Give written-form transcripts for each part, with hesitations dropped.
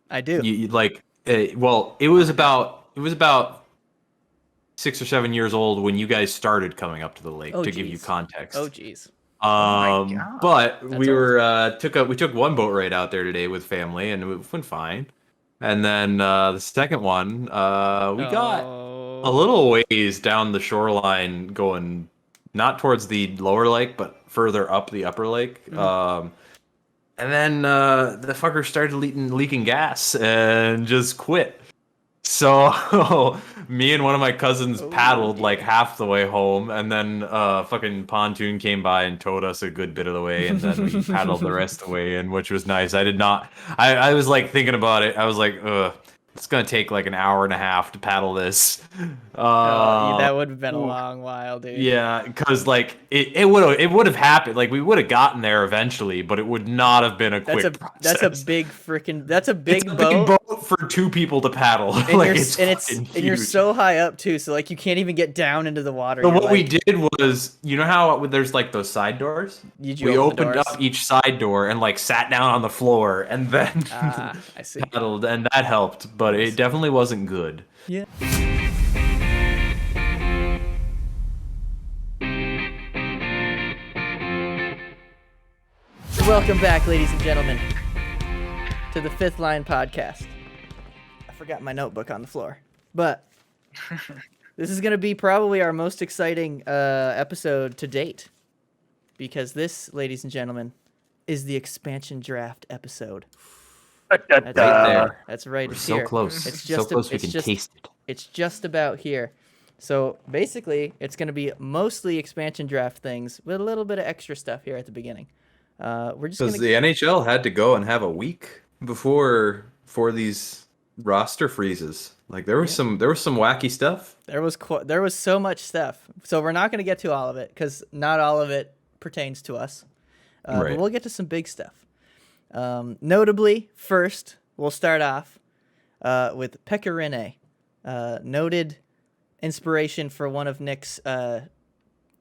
I do. You like, well, it was about 6 or 7 years old when you guys started coming up to the lake. Oh, To give you jeez. Oh, context. jeez. Oh my god. But That's we old. were we took one boat ride out there today with family, and it went fine. And then the second one, we got a Oh. little ways down the shoreline, going not towards the lower lake, but further up the upper lake. Mhm. And then the fucker started leaking gas and just quit. So me and one of my cousins Oh, paddled like dear. half the way home, and then fucking pontoon came by and towed us a good bit of the way, and then we paddled the rest of the way in, which was nice. I did not. I was like thinking about it. I was like, ugh, it's gonna take like an hour and a half to paddle this. Yeah, Uh, that would have been a ooh. long while, dude. Yeah, because like it would have happened. Like we would have gotten there eventually, but it would not have been a That's quick a process. big freaking that's a It's big a big boat. boat for two people to paddle. And Like you're it's fucking and you're huge. so high up too, so like you can't even get down into the water. So You're what we like, did was, you know how there's like those side doors? did you We open the opened doors? up each side door and like sat down on the floor and then Ah, I see. paddled, and that helped, but it definitely wasn't good. Yeah. Welcome back, ladies and gentlemen, to the Fifth Line Podcast. I forgot my notebook on the floor, but this is going to be probably our most exciting episode to date, because this, ladies and gentlemen, is the expansion draft episode. That's Right there. That's right. We're It's so here. close. It's So just close we it's can just taste it. it's just about here. So basically, it's going to be mostly expansion draft things with a little bit of extra stuff here at the beginning. We're just Because gonna the NHL had to go and have a week before for these roster freezes. Like there was some wacky stuff. there was so much stuff. So we're not going to get to all of it because not all of it pertains to us. But Right. we'll get to some big stuff. Notably, first we'll start off with Pekka Rinne, noted inspiration for one of Nick's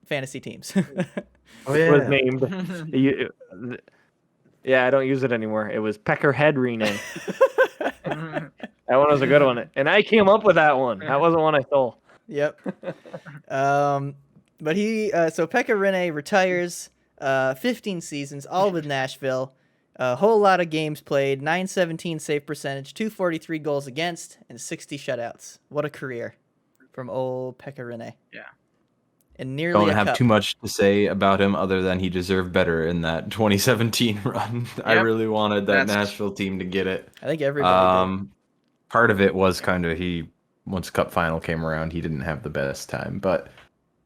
fantasy teams. Oh Was named. Yeah, I don't use it anymore. It was Peckerhead Rinne. That one was a good one, and I came up with that one. That wasn't one I stole. Yep. But he so Pekka Rinne retires. 15 seasons, all with Nashville. A whole lot of games played. 917 save percentage, 243 goals against, and 60 shutouts. What a career from old Pekka Rinne. Yeah. And nearly Don't a have cup. too much to say about him other than he deserved better in that 2017 run. I Yep. really wanted that That's- Nashville team to get it. I think everybody did. Part of it was kind of once Cup final came around, he didn't have the best time, but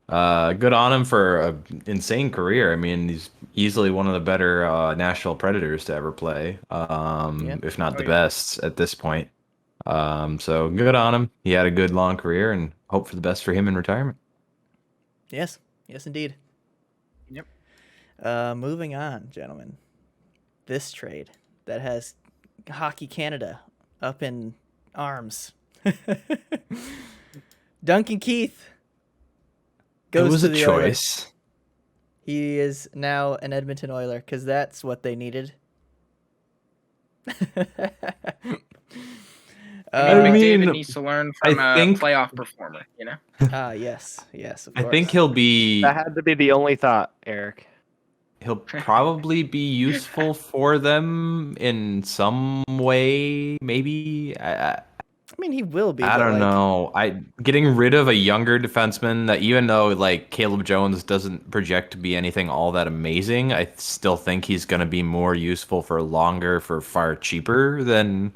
good on him for an insane career. I mean, he's easily one of the better Nashville Predators to ever play, if not the best at this point. So good on him. He had a good long career, and hope for the best for him in retirement. Yes. Yes, indeed. Yep. Moving on, gentlemen. This trade that has Hockey Canada up in arms. Duncan Keith goes It was to a the Oilers. choice. He is now an Edmonton Oiler because that's what they needed. I mean, I McDavid mean, needs to learn from I a think- playoff performer, you know? Yes, of I course. think he'll That had to be the only thought, Eric. he'll probably be useful for them in some way. Maybe I mean, he will be. I but, don't like, know. Getting rid of a younger defenseman that, even though like Caleb Jones doesn't project to be anything all that amazing, I still think he's going to be more useful for longer for far cheaper than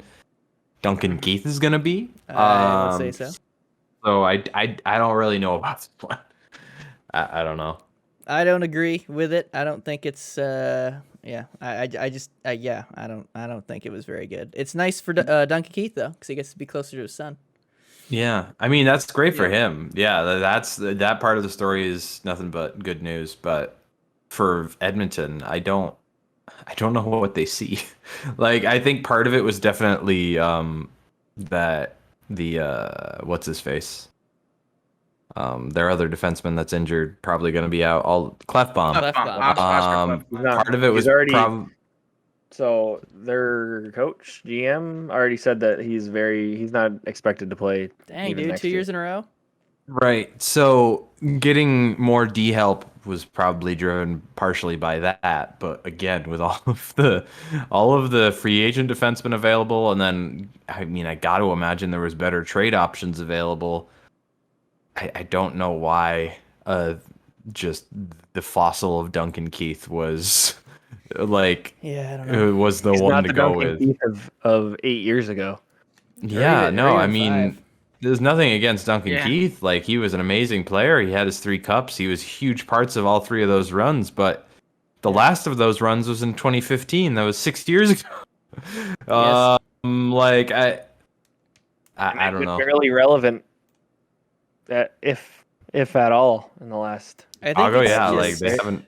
Duncan Keith is going to be. I would say so. So I don't really know about this one. I don't know. I don't agree with it. I don't think it's. Yeah, I don't think it was very good. It's nice for Duncan Keith though, because he gets to be closer to his son. Yeah, I mean that's great for him. Yeah, that part of the story is nothing but good news. But for Edmonton, I don't know what they see. Like I think part of it was definitely that the what's his face, their other defenseman that's injured, probably going to be out. All Clefbaum. Clefbaum. Oscar Clefbaum. He's not- Part of it was he's already probably So their coach, GM, already said that he's not expected to play. Dang, even dude, next 2 year. years in a row. Right. So getting more D help was probably driven partially by that, but again, with all of the free agent defensemen available, and then I mean, I got to imagine there was better trade options available. I don't know why just the fossil of Duncan Keith was like Yeah, I don't know. was the He's one not to the go Duncan with. Keith of 8 years ago. Yeah, even- no, or I even mean, 5. there's nothing against Duncan Yeah. Keith. Like, he was an amazing player. He had his 3 cups. He was huge parts of all 3 of those runs. But the last of those runs was in 2015. That was 6 years ago. Yes. Like, I And don't they've know. been barely relevant, if at all, in the last. I think I'll go, it's yeah. just, Like, they haven't.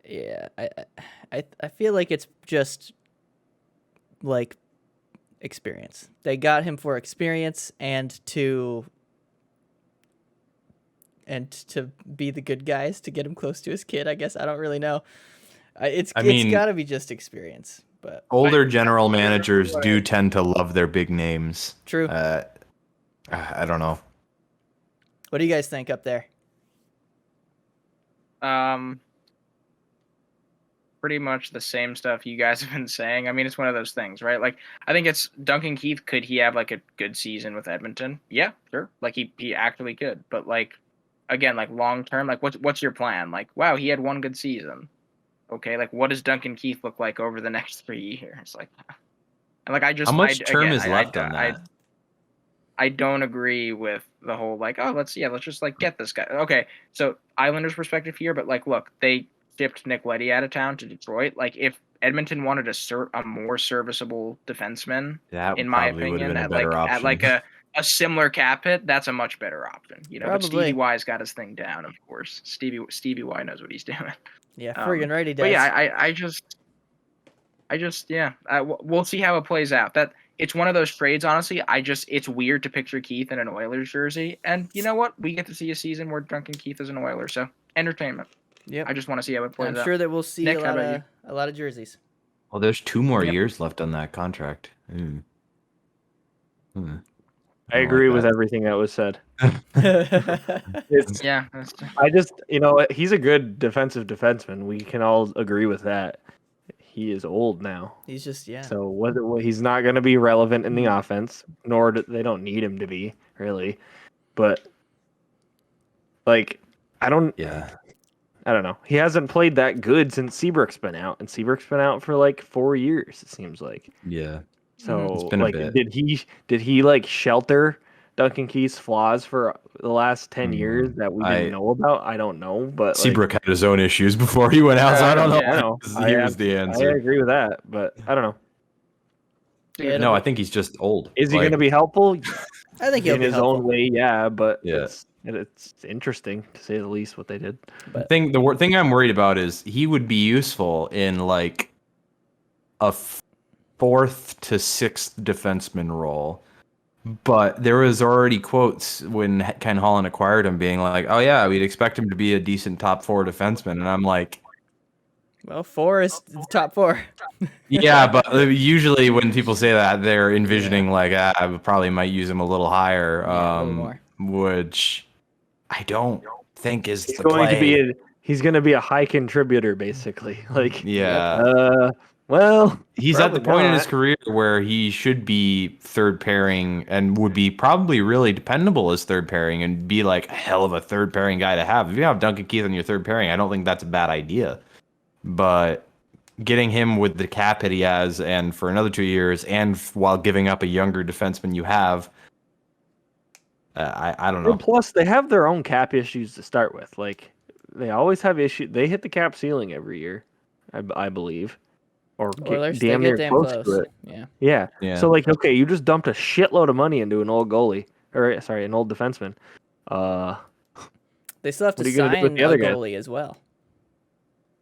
yeah. I feel like it's just like experience. They got him for experience and to be the good guys to get him close to his kid. I guess I don't really know. It's mean- got to be just experience, but Older general managers do tend to love their big names. true. I don't know. What do you guys think up there? Pretty much the same stuff you guys have been saying. I mean, it's one of those things, right? Like, I think it's Duncan Keith. Could he have like a good season with Edmonton? Yeah, sure. Like he actually could. But like, again, like long term, like what's your plan? Like, wow, he had one good season. Okay, like what does Duncan Keith look like over the next 3 years? Like, and like I just How much I, term again, is I- left I- on I- that? I don't agree with the whole like, oh, let's just like get this guy. Okay, so Islanders perspective here, but like, look, they shipped Nick Leddy out of town to Detroit. Like, if Edmonton wanted a more serviceable defenseman, That in my probably would have opinion, been a at better like option. at like a similar cap hit, that's a much better option. You know, but Probably. Stevie Y's got his thing down, of course. Stevie Y knows what he's doing. Yeah, friggin' right he does. But yeah, I just yeah, we'll see how it plays out. That it's one of those trades. Honestly, it's weird to picture Keith in an Oilers jersey, and you know what? We get to see a season where Duncan Keith is an Oiler, so entertainment. Yep. I just want to see how it plays I'm out. sure that we'll see Nick, how about you? a lot of jerseys. Well, there's 2 more Yep. years left on that contract. I don't agree like with that. everything that was said. Yeah, It's, Yeah, I just, he's a good defensive defenseman. We can all agree with that. He is old now, he's just so he's not going to be relevant in the offense. Nor they don't need him to be really. But like, I don't know. He hasn't played that good since Seabrook's been out, and Seabrook's been out for like 4 years. It seems like. Yeah. So It's been a like, bit. did he like shelter Duncan Keith's flaws for the last 10 years that we didn't know about? I don't know, but like, Seabrook had his own issues before he went out, so I don't know. I know. He was the I answer. agree with that, but I don't know. Yeah, No, I think he's just old. Is he Like, going to be helpful? I think he'll In be his helpful. own way, yeah, but Yeah. it's interesting to say the least what they did. But The thing I'm worried about is he would be useful in like a 4th to 6th defenseman role. But there was already quotes when Ken Holland acquired him being like, oh yeah, we'd expect him to be a decent top 4 defenseman. And I'm like, well, 4 is the top 4. yeah, but usually when people say that, they're envisioning like, I probably might use him a little higher, Yeah, a little more. which I don't think is He's the going play. he's going to be a high contributor basically. Like, Yeah. well, He's at the probably point in his not. career where he should be 3rd pairing and would be probably really dependable as 3rd pairing and be like a hell of a 3rd pairing guy to have. If you have Duncan Keith on your 3rd pairing, I don't think that's a bad idea. But getting him with the cap hit he has and for another 2 years and while giving up a younger defenseman you have, I don't know. And plus, they have their own cap issues to start with. Like, they always have issues. They hit the cap ceiling every year, I believe. Or Oilers, damn they near get damn close close. to it. Yeah. Yeah. Yeah. So, like, okay, you just dumped a shitload of money into an old goalie. Or, sorry, an old defenseman. They still have What to are you gonna do with sign the a other guys? goalie as well.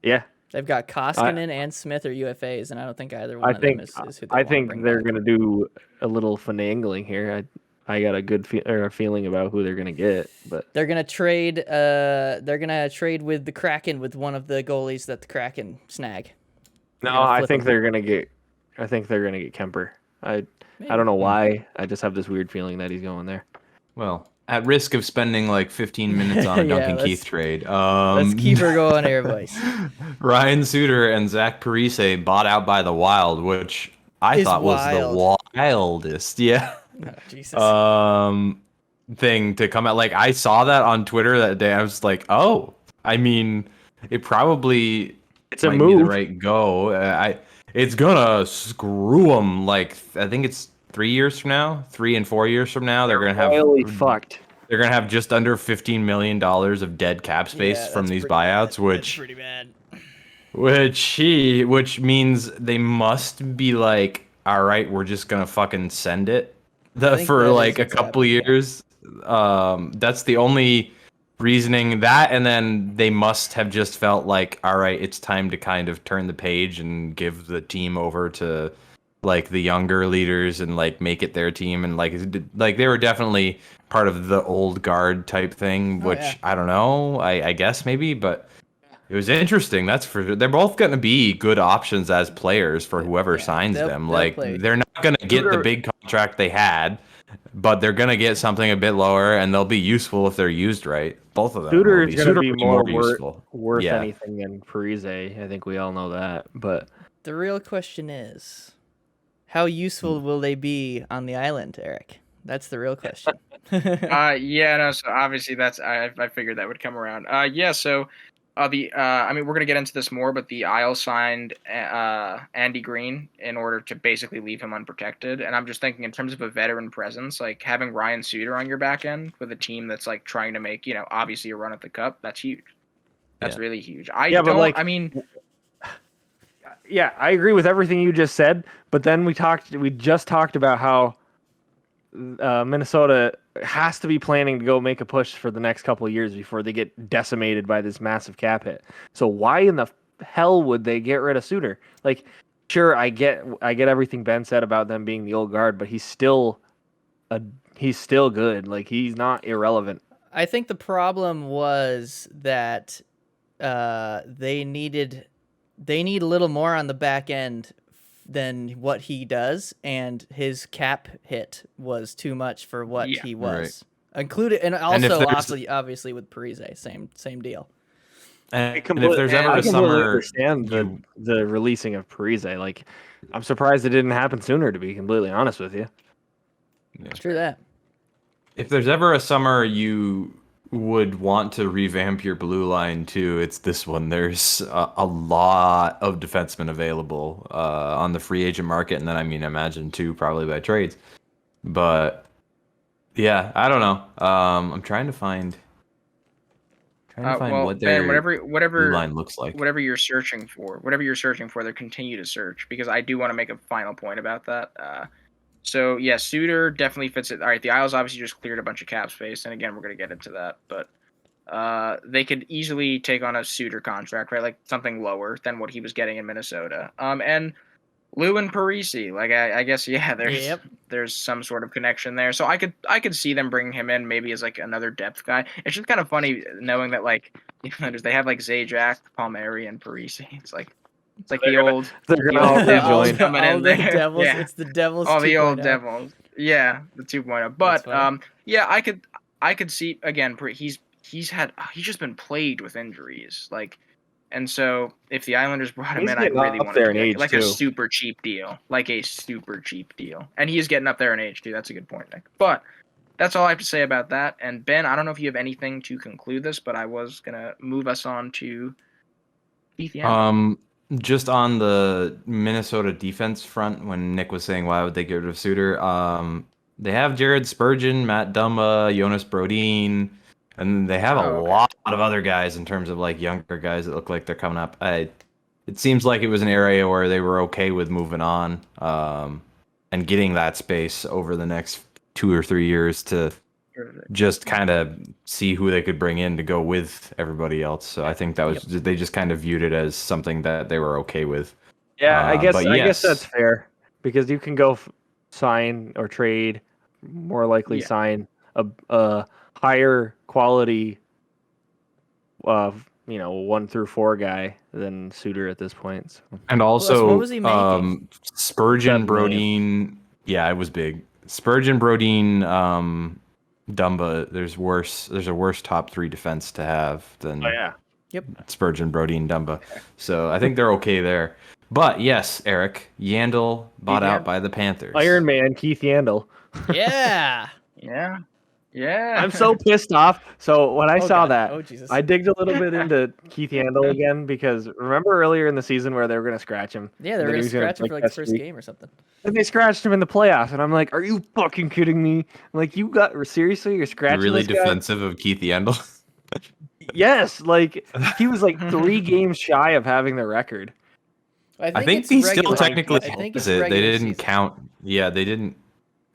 Yeah. They've got Koskinen and Smith or UFAs, and I don't think either one I of them think is who they I want to think bring they're back. going to do a little finagling here. I got a good feeling about who they're going to get, but They're gonna trade. They're gonna trade with the Kraken with one of the goalies that the Kraken snag. No, I think they're gonna get Kemper. I don't know why. I just have this weird feeling that he's going there. Well, at risk of spending like 15 minutes on a Yeah, Duncan Keith trade, let's keep her going here, boys. Ryan Suter and Zach Parise bought out by the Wild, which I thought was the wildest. Yeah. Oh, Jesus. Thing to come out. Like, I saw that on Twitter that day. I was like, oh, I mean, it probably It's a might move. be the right go. It's gonna screw them. Like, I think it's 3 years from now, 3 and 4 years from now, they're gonna have fucked. They're gonna have just under $15 million of dead cap space from these buyouts, that's pretty bad. which means they must be like, all right, we're just gonna fucking send it for like a couple years. That's the only reasoning, that, and then they must have just felt like, all right, it's time to kind of turn the page and give the team over to like the younger leaders and like make it their team, and like they were definitely part of the old guard type thing, which I don't know, I guess maybe, but it was interesting. That's for they're both going to be good options as players for whoever signs them. Like, they're not going to get the big contract they had, but they're going to get something a bit lower, and they'll be useful if they're used right. Both of them. Suter is going to be more useful, worth anything than Parise. I think we all know that. But the real question is, how useful will they be on the island, Eric? That's the real question. So obviously that's I figured that would come around. So I mean, we're gonna get into this more, but the Isle signed Andy Green in order to basically leave him unprotected. And I'm just thinking, in terms of a veteran presence, like having Ryan Suter on your back end with a team that's like trying to make, obviously a run at the cup, that's huge. That's really huge. I agree with everything you just said, but then we just talked about how Minnesota has to be planning to go make a push for the next couple of years before they get decimated by this massive cap hit. So why in the hell would they get rid of Suter? Like, sure, I get everything Ben said about them being the old guard, but he's still good. Like, he's not irrelevant. I think the problem was that they need a little more on the back end than what he does, and his cap hit was too much for what he was. Included, and also obviously with Parise, same deal. And if there's ever a summer, understand the releasing of Parise. Like, I'm surprised it didn't happen sooner, to be completely honest with you. Yeah. True that. If there's ever a summer you would want to revamp your blue line too, it's this one. There's a lot of defensemen available on the free agent market, and then I imagine too, probably by trades. But yeah, I don't know. I'm trying to find what their blue line looks like. Whatever you're searching for, there, continue to search, because I do want to make a final point about that. So, yeah, Suter definitely fits it. All right, the Isles obviously just cleared a bunch of cap space, and again, we're going to get into that. But they could easily take on a Suter contract, right? Like something lower than what he was getting in Minnesota. And Lou and Parise, like I guess, there's some sort of connection there. So I could see them bringing him in maybe as like another depth guy. It's just kind of funny knowing that like they have like Zajac, Palmieri, and Parise. It's like the old. They're gonna all rejoin. All the Devils. Yeah. It's the Devils. All the old Devils. Yeah, the 2.0. But I could see again. He's just been plagued with injuries. Like, and so if the Islanders brought him in, I really want to do like a super cheap deal, And he is getting up there in age too. That's a good point, Nick. But that's all I have to say about that. And Ben, I don't know if you have anything to conclude this, but I was gonna move us on to Keith Yandle. Just on the Minnesota defense front, when Nick was saying why would they get rid of Suter, they have Jared Spurgeon, Matt Dumba, Jonas Brodin, and they have a lot of other guys in terms of like younger guys that look like they're coming up. It seems like it was an area where they were okay with moving on and getting that space over the next 2 or 3 years to just kind of see who they could bring in to go with everybody else. So I think that was they just kind of viewed it as something that they were okay with. Yeah, I guess that's fair, because you can go sign or trade, more likely sign a higher quality 1 through 4 guy than Suter at this point. So. And Plus, also, what was he making? Spurgeon, 7 million. Brodeen. Yeah, it was big. Spurgeon, Brodeen, Dumba. There's a worse top 3 defense to have than Oh yeah. Yep. Spurgeon, Brodeen, Dumba. So I think they're okay there. But yes, Eric, Yandle bought Yeah. out by the Panthers. Iron Man, Keith Yandle. Yeah. Yeah. Yeah. I'm so pissed off. So when I Oh, saw God. that, Oh, Jesus. I digged a little bit into Keith Yandle again because remember earlier in the season where they were going to scratch him? Yeah, they were And then going he to was gonna scratch him for like the test first streak? game or something. And they scratched him in the playoffs, and I'm like, "Are you fucking kidding me? I'm like, you got seriously? You're scratching Really this guy?" defensive of Keith Yandle. Yes, like he was like 3 games shy of having the record. I think it's he regular. still technically I think has it's it. They regular didn't season. count. Yeah, they didn't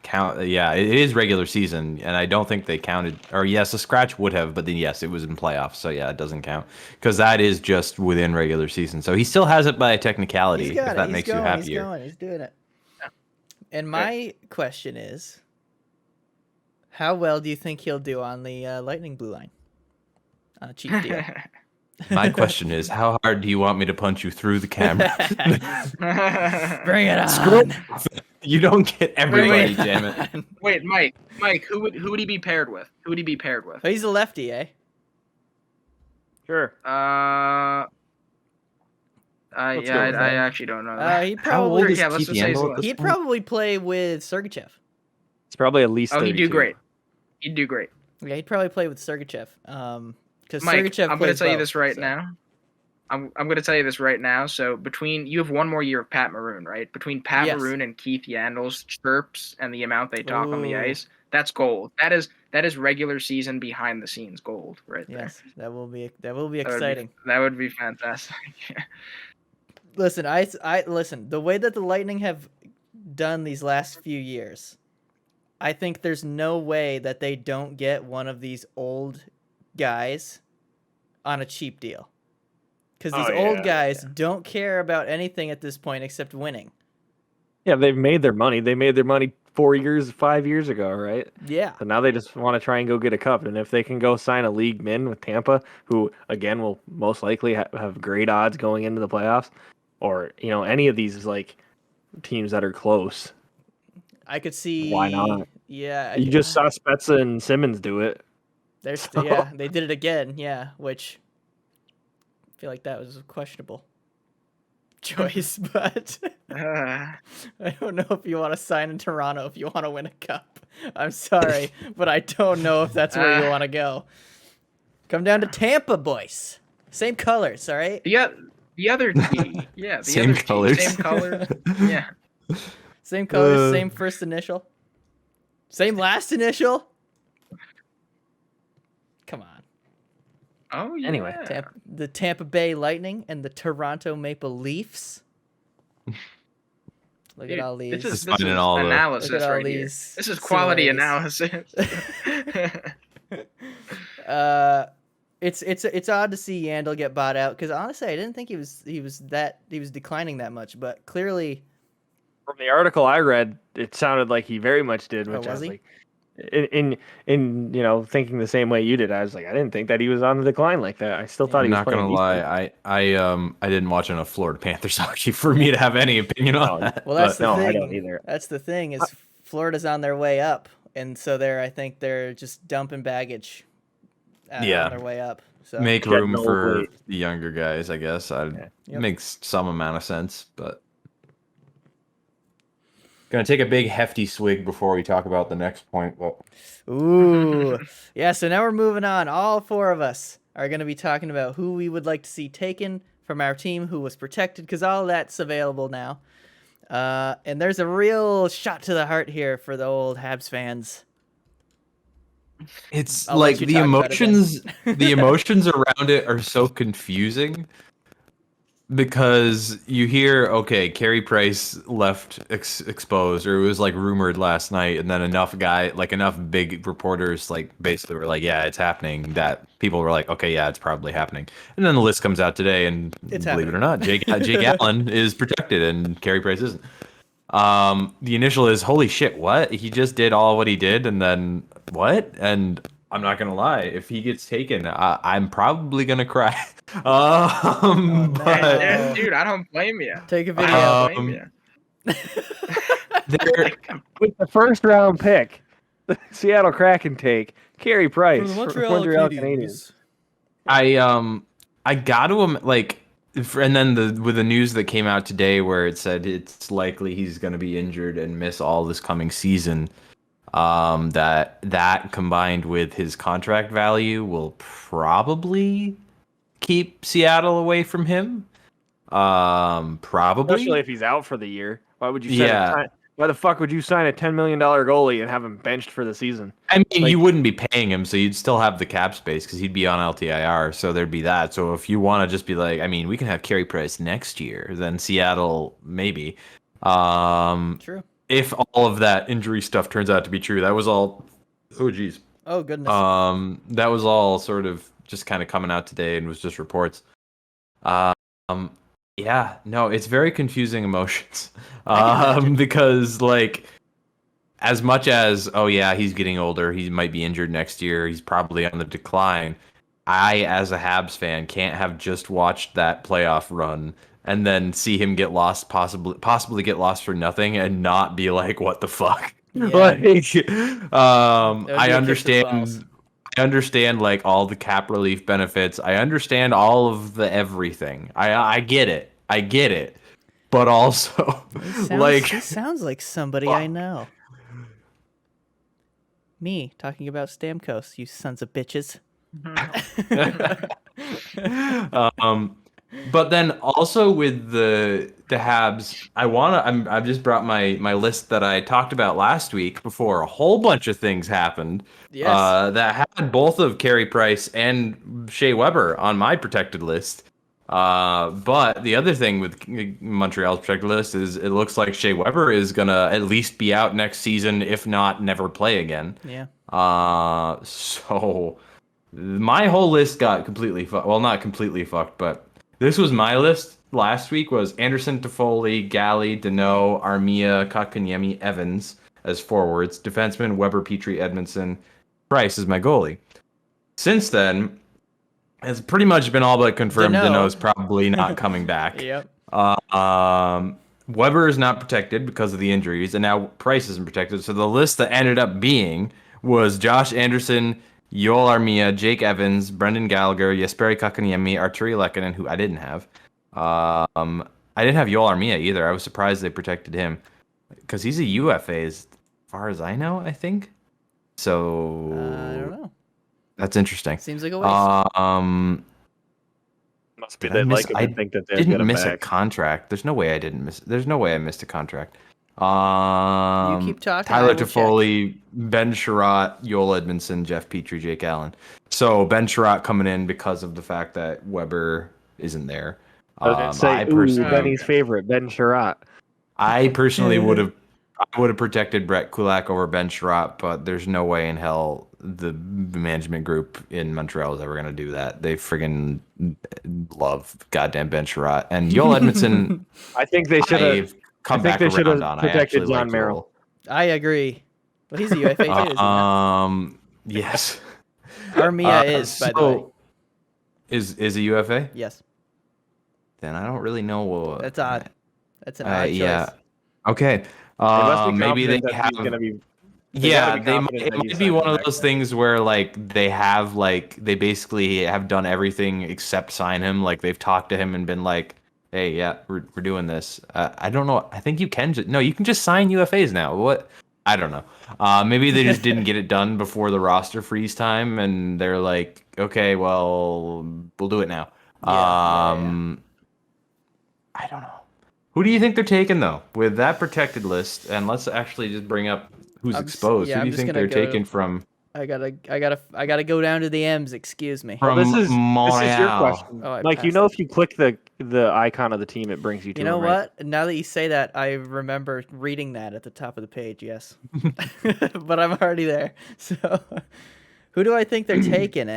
count. Yeah, it is regular season, and I don't think they counted. Or yes, a scratch would have, but then yes, it was in playoffs, so yeah, it doesn't count because that is just within regular season. So he still has it by a technicality. He's got if it. that He's makes going. you happier. He's going. He's doing it. And my question is, how well do you think he'll do on the Lightning blue line? On a cheap deal. My question is, how hard do you want me to punch you through the camera? Bring it on. Screw it. You don't get everybody, Bring damn it. on. Wait, Mike, who would he be paired with? Who would he be paired with? He's a lefty, eh? Sure. I Let's go with that. actually don't know that. He'd How old probably is let's Keith just say he's Yandle at this he'd point? probably play with Sergachev. It's probably at least. Oh, he'd do 32. great. He'd do great. Yeah, he'd probably play with Sergachev. Because Mike, Sergachev I'm going to tell you this right now. I'm going to tell you this right now. So you have 1 more year of Pat Maroon, right? Between Pat Yes. Maroon and Keith Yandle's chirps and the amount they talk on the Ooh. ice, that's gold. That is regular season behind the scenes gold right there. Yes, that will be That would be- exciting. That would be fantastic. Listen, I listen. The way that the Lightning have done these last few years, I think there's no way that they don't get one of these old guys on a cheap deal. Because these old guys don't care about anything at this point except winning. Yeah, they've made their money. They made their money 5 years ago, right? Yeah. So now they just want to try and go get a cup. And if they can go sign a league min with Tampa, who again will most likely have great odds going into the playoffs, or any of these like teams that are close, I could see. Why not? Yeah. you just saw Spezza and Simmons do it. Yeah, they did it again. Yeah, which I feel like that was a questionable choice, but I don't know if you want to sign in Toronto if you want to win a cup. I'm sorry, but I don't know if that's where you want to go. Come down to Tampa, boys. Same colors, all right? The other team, yeah, the Same other team, colors. same colors, yeah. Same colors, same first initial, same last initial. Come on. Oh yeah. Anyway, The Tampa Bay Lightning and the Toronto Maple Leafs. Look at all these. This is finding all the- analysis Look at all right here. these This is quality similarities. analysis. It's odd to see Yandle get bought out because honestly I didn't think he was declining that much, but clearly From the article I read, it sounded like he very much did, which I was was he? like, in thinking the same way you did. I was like, I didn't think that he was on the decline like that. I still thought he I'm was not playing gonna decent. lie, I didn't watch enough Florida Panthers hockey for me to have any opinion on No, that. well that's but- the no, I thing. don't either. That's the thing is Florida's on their way up, and so I think they're just dumping baggage. Yeah. On their way up. So make Yeah, room no for way. the younger guys, I guess. Yep. Makes some amount of sense, but gonna take a big hefty swig before we talk about the next point. But Ooh. Yeah, so now we're moving on. All 4 of us are going to be talking about who we would like to see taken from our team, who was protected, because all that's available now. And there's a real shot to the heart here for the old Habs fans. it's I'll like let you the talk about it then. emotions the emotions around it are so confusing because you hear, okay, Carey Price left exposed, or it was like rumored last night, and then enough big reporters like basically were like, yeah, it's happening, that people were like, okay, yeah, it's probably happening. And then the list comes out today, and It's believe it or happening. not, Jake Allen is protected and Carey Price isn't. The initial is, holy shit, what? He just did all what he did, and then what? And I'm not gonna lie. If he gets taken, I'm probably gonna cry. no. But Dude, I don't blame you. Take a I video. don't blame you. there, With the first round pick, the Seattle Kraken take Carey Price For the from Montreal Canadiens. I got to like, and then with the news that came out today where it said it's likely he's going to be injured and miss all this coming season. That combined with his contract value will probably keep Seattle away from him. Probably. Especially if he's out for the year. Why would you? Yeah. Why the fuck would you sign a $10 million goalie and have him benched for the season? I mean, Like- you wouldn't be paying him, so you'd still have the cap space because he'd be on LTIR. So there'd be that. So if you want to just be like, I mean, we can have Carey Price next year, then Seattle maybe. True. If all of that injury stuff turns out to be true, that was all. Oh geez. Oh goodness. That was all sort of just kind of coming out today and was just reports. Yeah, no, it's very confusing emotions. Because like, as much as, oh yeah, he's getting older, he might be injured next year, he's probably on the decline. I, as a Habs fan, can't have just watched that playoff run and then see him get lost, possibly get lost for nothing, and not be like, what the fuck? Yeah. Like, That would be I a kick to the balls. understand. I understand like all the cap relief benefits. I understand all of the everything. I get it. I get it. But also, He sounds like somebody I fuck. know. Me talking about Stamkos, you sons of bitches. But then also with the Habs, I've just brought my list that I talked about last week before a whole bunch of things happened. Yes. That had both of Carey Price and Shea Weber on my protected list. But the other thing with Montreal's protected list is it looks like Shea Weber is gonna at least be out next season, if not never play again. Yeah. So my whole list got completely fucked. Well, not completely fucked, but this was my list last week was Anderson, Toffoli, Galley, Deneau, Armia, Kotkaniemi, Evans as forwards, defenseman, Weber, Petrie, Edmondson, Price is my goalie. Since then, it's pretty much been all but confirmed Deneau's probably not coming back. Yep. Weber is not protected because of the injuries, and now Price isn't protected. So the list that ended up being was Josh Anderson, Joel Armia, Jake Evans, Brendan Gallagher, Jesperi Kotkaniemi, Arturi Lehkonen, who I didn't have. I didn't have Joel Armia either. I was surprised they protected him because he's a UFA as far as I know, I think. So I don't know. That's interesting. Seems like a waste. Must be they like him and think that they'll get didn't him miss a back. contract. There's no way I didn't miss. There's no way I missed a contract. You keep talking. I Tyler will check. Toffoli, Ben Sherratt, Joel Edmondson, Jeff Petrie, Jake Allen. So Ben Sherratt coming in because of the fact that Weber isn't there. I was gonna say, ooh, Benny's favorite, Ben Sherratt. I personally would have protected Brett Kulak over Ben Sherratt, but there's no way in hell the management group in Montreal is ever going to do that. They friggin' love goddamn Ben Sherratt. And Joel Edmondson, I think they should have come back around on. I actually John like Merrill. Joel. I agree. But he's a UFA too, isn't he? Yes. Armia is, by the way. Is a UFA? Yes. Then I don't really know. That's odd. That's an odd choice. Yeah. Okay. Maybe they have. Yeah, it might be one of those things where they basically have done everything except sign him. Like they've talked to him and been like, "Hey, yeah, we're doing this." I don't know. I think you can you can just sign UFAs now. What? I don't know. Maybe they just didn't get it done before the roster freeze time, and they're like, "Okay, well, we'll do it now." Yeah. I don't know. Who do you think they're taking though with that protected list? And let's actually just bring up who's exposed. Who do you think they're taking from? I gotta go down to the M's. Excuse me. From this is your Montreal. question. Oh, Like if you click the icon of the team, it brings you to. You know them, right? what? Now that you say that, I remember reading that at the top of the page. Yes, but I'm already there. So, who do I think they're taking?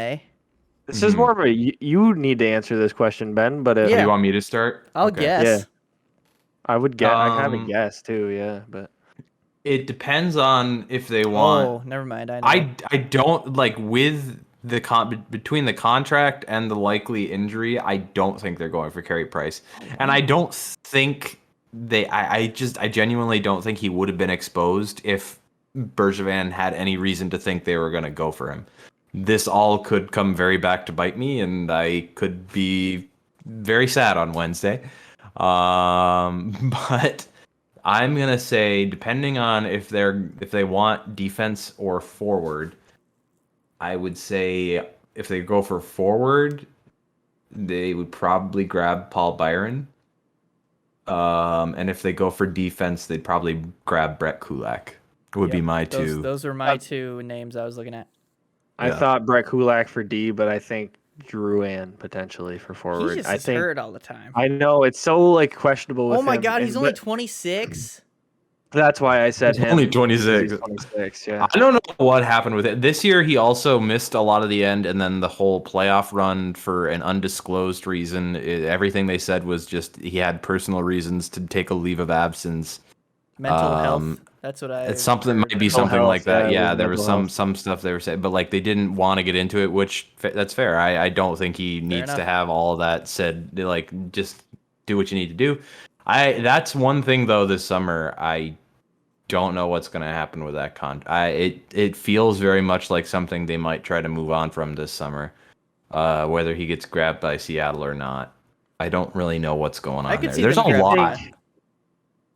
This is more of a you need to answer this question, Ben. But Do you want me to start? I'll Okay. guess. Yeah. I would guess. I kind of guess too. Yeah, but It depends on if they want. Oh, never mind. I know. I don't like with the between the contract and the likely injury. I don't think they're going for Carey Price, and I don't think I genuinely don't think he would have been exposed if Bergevin had any reason to think they were going to go for him. This all could come very back to bite me, and I could be very sad on Wednesday. But I'm gonna say, depending on if they want defense or forward, I would say if they go for forward, they would probably grab Paul Byron. And if they go for defense, they'd probably grab Brett Kulak. Would be Yep, my two. Those are my two names I was looking at. I thought Brett Kulak for D, but I think Drouin potentially for forward. He just I is think hurt all the time. I know it's so like questionable. With Oh my him, God, he's only but 26. that's why I said He's him. only 26. He's 26. Yeah. I don't know what happened with it. This year, he also missed a lot of the end, and then the whole playoff run for an undisclosed reason. Everything they said was just he had personal reasons to take a leave of absence. Mental health. That's what I. It's something might be Mental something health, like that. yeah, Yeah, with there was mental some stuff they were saying, but like they didn't want to get into it, which that's fair. I don't think he needs to enough. have all of that said. Like just do what you need to do. That's one thing though. This summer, I don't know what's going to happen with that it feels very much like something they might try to move on from this summer, whether he gets grabbed by Seattle or not. I don't really know what's going on there. There's a lot.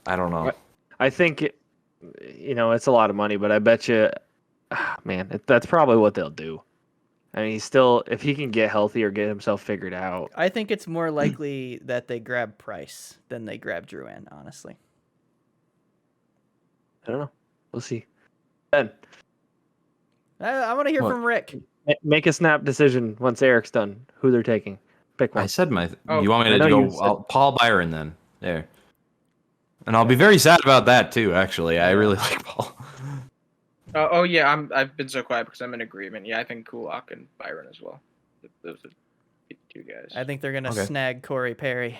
I don't know. I think it's a lot of money, but I bet you, man, that's probably what they'll do. I mean, he's still, if he can get healthy or get himself figured out. I think it's more likely that they grab Price than they grab Drouin, honestly. I don't know. We'll see. Ben, I want to hear from Rick. make a snap decision once Eric's done. Who they're taking? Pick one. I said my. Oh, you want me I to know go Paul Byron then? There. And I'll be very sad about that too. Actually, I really like Paul. Oh yeah, I've been so quiet because I'm in agreement. Yeah, I think Kulak and Byron as well. Those are the two guys. I think they're gonna snag Corey Perry.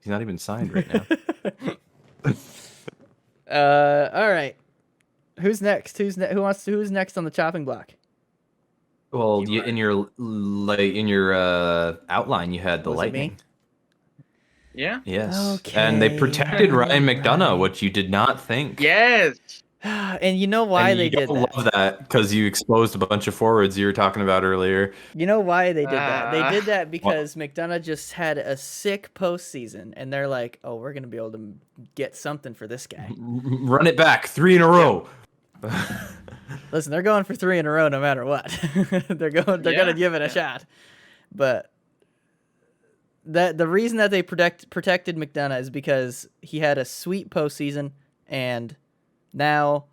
He's not even signed right now. All right. Who's next? Who's next on the chopping block? Well, in your outline, you had the Was it me? Lightning. Yeah. Yes. Okay. And they protected Ryan McDonough, which you did not think. Yes. And you know why And they you did don't that? love that because you exposed a bunch of forwards you were talking about earlier. You know why they did that? They did that because McDonough just had a sick postseason, and they're like, "Oh, we're gonna be able to get something for this guy." Run it back 3 in a row. Listen, they're going for 3 in a row no matter what. They're gonna give it a shot. But the reason that they protected McDonough is because he had a sweet postseason, and now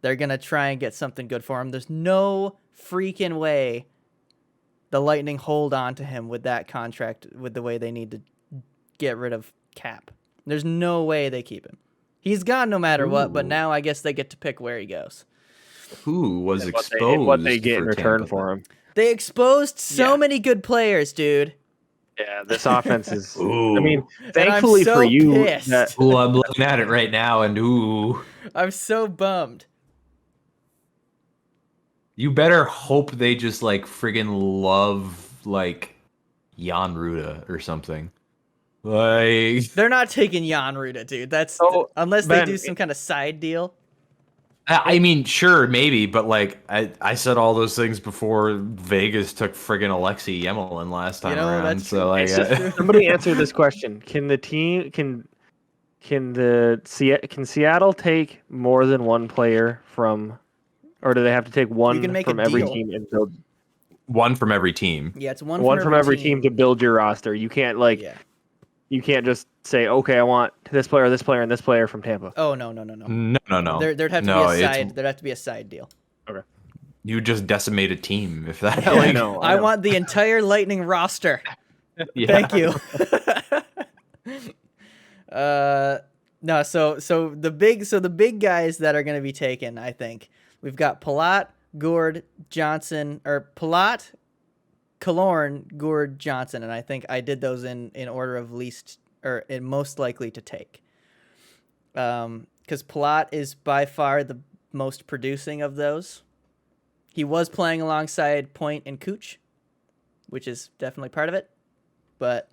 they're gonna try and get something good for him. There's no freaking way the Lightning hold on to him with that contract, with the way they need to get rid of Cap. There's no way they keep him. He's gone no matter what, but now I guess they get to pick where he goes. Who was And exposed? what they get in for return Tampa. for him. They exposed so many good players, dude. Yeah, this offense is. Ooh. I mean, And thankfully I'm so for you, pissed. Ooh, I'm looking at it right now, and ooh. I'm so bummed. You better hope they just like friggin' love like Jan Ruda or something. Like They're not taking Jan Ruda, dude. That's unless they do some kind of side deal. I mean, sure, maybe, but like I said all those things before Vegas took friggin' Alexei Yemelin last time around. That's So like, somebody answer this question: Can the team can Seattle take more than one player from, or do they have to take one can make from a every deal. team and build one from every team. Yeah, it's one from every team to build your roster? You can't you can't just say, okay, I want this player, and this player from Tampa. Oh no. No. There'd have to be a side. There'd have to be a side deal. Okay. You just decimate a team if that. Yeah, like, I want the entire Lightning roster. yeah. Thank you. No, so the big guys that are going to be taken, I think we've got Palat, Gourde, Johnson, or Palat, Killorn, Gourde, Johnson, and I think I did those in order of least or in most likely to take. because Palat is by far the most producing of those. He was playing alongside Point and Cooch, which is definitely part of it. But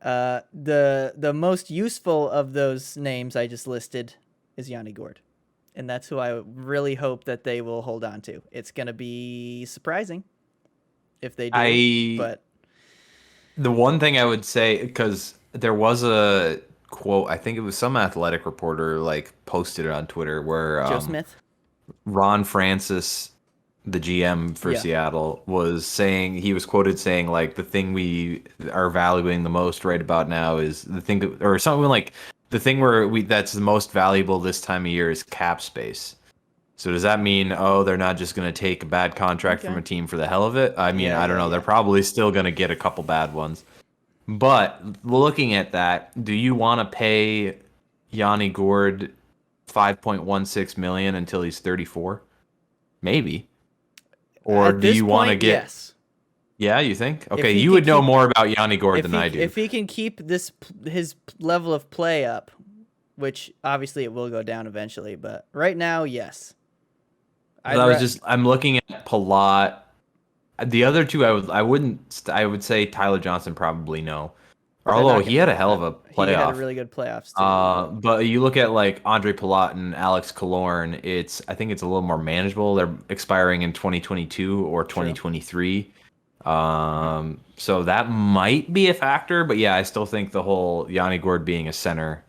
the most useful of those names I just listed is Yanni Gourde. And that's who I really hope that they will hold on to. It's going to be surprising if they do. But the one thing I would say, because there was a quote, I think it was some athletic reporter like posted it on Twitter where Joe Smith, Ron Francis, the GM for Seattle, was saying, he was quoted saying like, the thing we are valuing the most right about now is the thing that, or something like, the thing that's the most valuable this time of year is cap space. So does that mean, they're not just going to take a bad contract from a team for the hell of it? I mean, I don't know. They're probably still going to get a couple bad ones. But looking at that, do you want to pay Yanni Gourde $5.16 million until he's 34? Maybe. Or do you want to get? Yes. Yeah, you think? Okay, you would know more about Yanni Gourde than I do. If he can keep his level of play up, which obviously it will go down eventually, but right now, yes. I'm looking at Palat. The other two, I would say Tyler Johnson probably no. Although he had a hell of a playoff. He had a really good playoffs too. But you look at like Andre Palat and Alex Killorn, I think it's a little more manageable. They're expiring in 2022 or 2023. So that might be a factor, but yeah, I still think the whole Yanni Gourde being a center,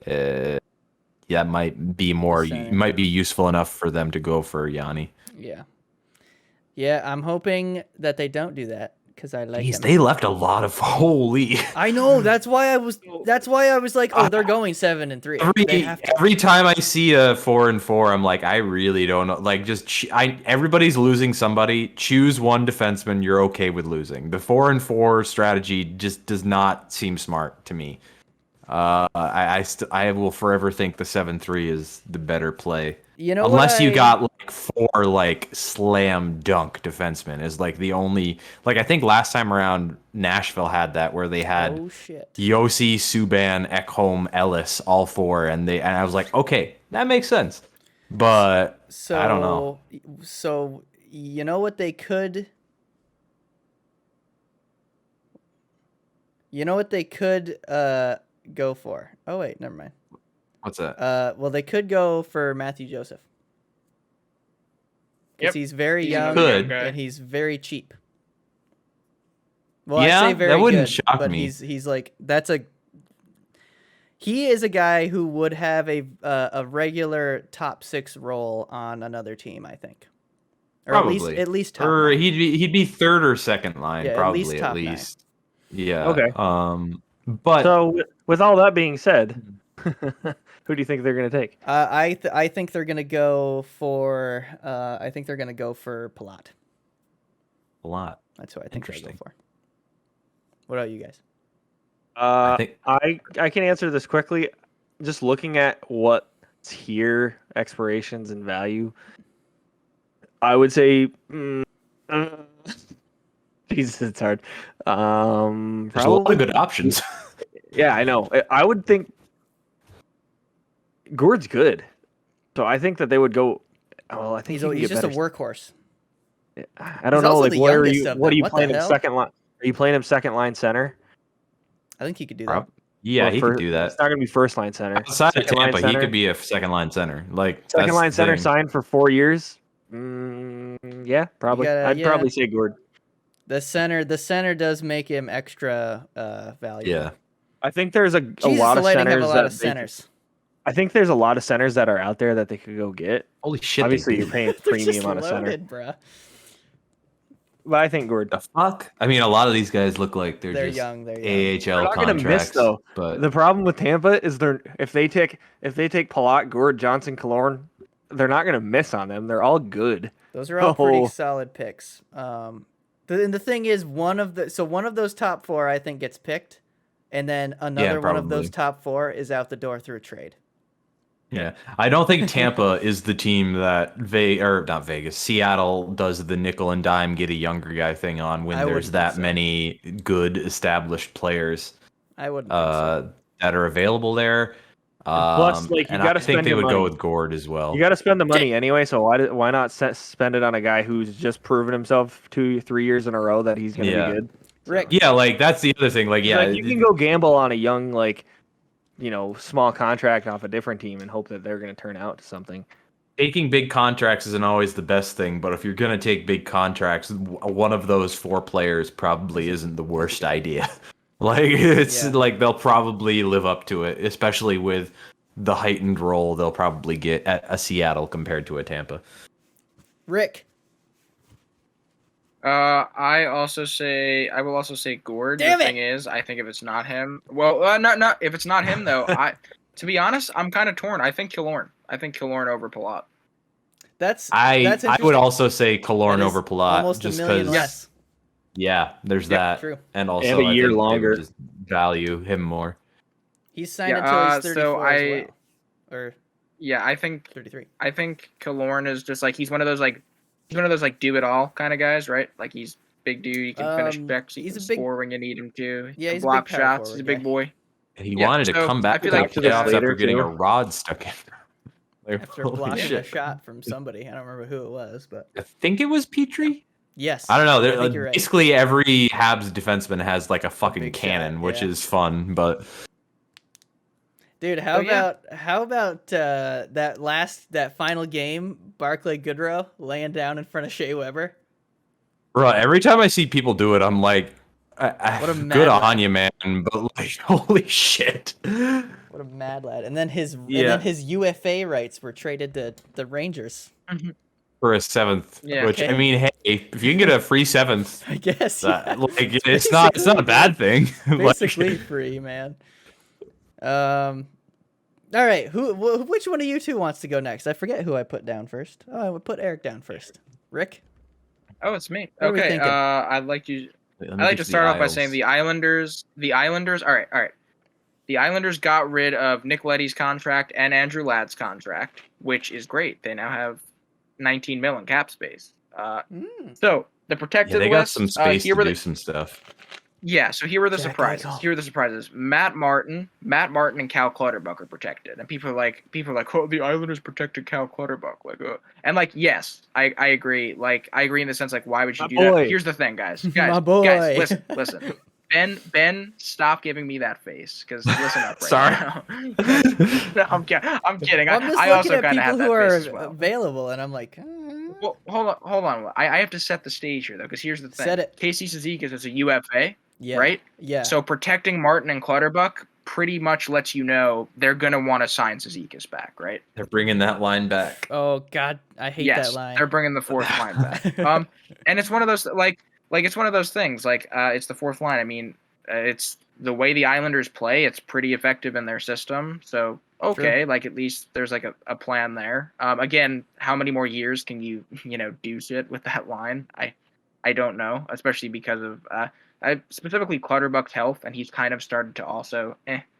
might be might be useful enough for them to go for Yanni. Yeah, I'm hoping that they don't do that because I like him. They left a lot of holy. I know. That's why I was like, they're going 7-3. Every time I see a 4-4, I'm like, I really don't know. Like, everybody's losing somebody. Choose one defenseman you're okay with losing. The 4-4 strategy just does not seem smart to me. I will forever think the 7-3 is the better play. Unless you got like 4 like slam dunk defensemen is like the only, like I think last time around Nashville had that where they had Yossi, Subban, Ekholm, Ellis, all 4, and I was like, okay, that makes sense. But I don't know. So you know what they could go for? Oh wait, never mind. What's that? Well, they could go for Matthew Joseph. Because he's very young and he's very cheap. Well, I say very that wouldn't good, shock but me. He's like he is a guy who would have a regular top 6 role on another team, I think. Or probably. at least top or 9. he'd be third or second line, probably at least. Yeah. Okay. But so with all that being said, who do you think they're going to take? I think they're going to go for Palat. Palat. That's who I think they'll go for. What about you guys? I can answer this quickly. Just looking at what tier expirations and value, I would say, Jesus, it's hard. There's a lot of good options. Yeah, I know. I would think Gourde's good, so I think that they would go. Well, I think he's just a workhorse. I don't know. Like, what are you playing him second line? Are you playing him second line center? I think he could do that. Yeah, he could do that. It's not going to be first line center. Outside of Tampa, he could be a second line center. Like second line center signed for 4 years. Yeah, probably. I'd probably say Gourde. The center does make him extra valuable. Yeah. I think there's a lot of centers. I think there's a lot of centers that are out there that they could go get. Holy shit! Obviously, you're paying premium on a center, bruh. But I think Gourde. The fuck? I mean, a lot of these guys look like they're just young. AHL they're not contracts. Gonna miss, though. But the problem with Tampa is if they take Palat, Gourde, Johnson, Killorn, they're not gonna miss on them. They're all good. Those are all pretty solid picks. The thing is, one of those top 4 I think gets picked, and then another one of those top 4 is out the door through a trade. Yeah, I don't think Tampa is the team that Seattle does the nickel and dime, get a younger guy thing on when there's that many good established players. I wouldn't think so. That are available there. Plus, like, you and gotta I think spend they your would go money. with Gord as well. You got to spend the money anyway, so why not spend it on a guy who's just proven himself 2-3 years in a row that he's going to be good? Rick. Yeah, like that's the other thing. Like, yeah, Like, you can go gamble on a young, like, small contract off a different team and hope that they're going to turn out to something. taking big contracts isn't always the best thing, but if you're gonna take big contracts, one of those 4 players probably isn't the worst idea. Like, it's like they'll probably live up to it, especially with the heightened role they'll probably get at a Seattle compared to a Tampa. Rick. I will also say Gord. Damn the it! thing is, I think if it's not him, well, not if it's not him though. To be honest, I'm kind of torn. I think Killorn over Palat. That's I interesting. would also say Killorn That is over Palat, almost just $1 million because. less. Yeah, there's Yep, that, true. and also And a year I think longer. they would just value him more. He's signed Yeah, until he's so 34 as well. Or Yeah, I think 33. I think Killorn is just like he's one of those do it all kind of guys, right? Like he's big dude, he can finish checks, he he's can a big- score when you need him to. He Yeah, can he's a big block power shots. forward He's a big guy. boy. And he Yeah, wanted to so come I back to feel the like playoffs after later, getting too. a rod stuck in. Like, After holy blocking a shit. shot from somebody. I don't remember who it was, but I think it was Petrie. yes. I don't know. I think you're right. Basically, every Habs defenseman has like a fucking big cannon, shot, which yeah. is fun. But Dude, how about that final game, Barclay Goodrow laying down in front of Shea Weber? bro, every time I see people do it, I'm like, What a good mad on lad. you, man. But like, holy shit. What a mad lad! And then his UFA rights were traded to the Rangers. For a 7th, Yeah. which Okay. I mean, hey, if you can get a free 7th, I guess. Yeah. like it's not a bad thing. Basically free, man. All right. Which one of you two wants to go next? I forget who I put down first. Oh, I would put Eric down first. Rick. Oh, it's me. What are we Okay. thinking? I'd like to start off by saying the Islanders. All right. The Islanders got rid of Nick Leddy's contract and Andrew Ladd's contract, which is great. They now have 19 mil in cap space. So the protected they got list. some space here to were do the, some stuff. Yeah, so here were the Jack surprises. Eichel. Here are the surprises. Matt Martin, and Cal Clutterbuck are protected, and people are like, oh, the Islanders protected Cal Clutterbuck, and like, yes, I agree. Like, I agree in the sense, like, why would you do that? Here's the thing, guys. My boy. Guys, listen. Ben, stop giving me that face, because listen up. Right Sorry. now. No, I'm kidding. I'm just I looking also at kind of have people that who face are as well. available, and I'm like, Well, hold on. I have to set the stage here, though, because here's the thing. Set it. Casey Cizikas is a UFA. yeah, Right? Yeah. So protecting Martin and Clutterbuck pretty much lets you know they're going to want to sign Cizikas back, right? They're bringing that line back. Oh God, I hate Yes, that line. they're bringing the fourth line back. And it's one of those it's one of those things. It's the fourth line. I mean, it's the way the Islanders play. It's pretty effective in their system. So okay, True. at least there's a plan there. Again, how many more years can you do shit with that line? I don't know, especially because of specifically Clutterbuck's health, and he's kind of started to also.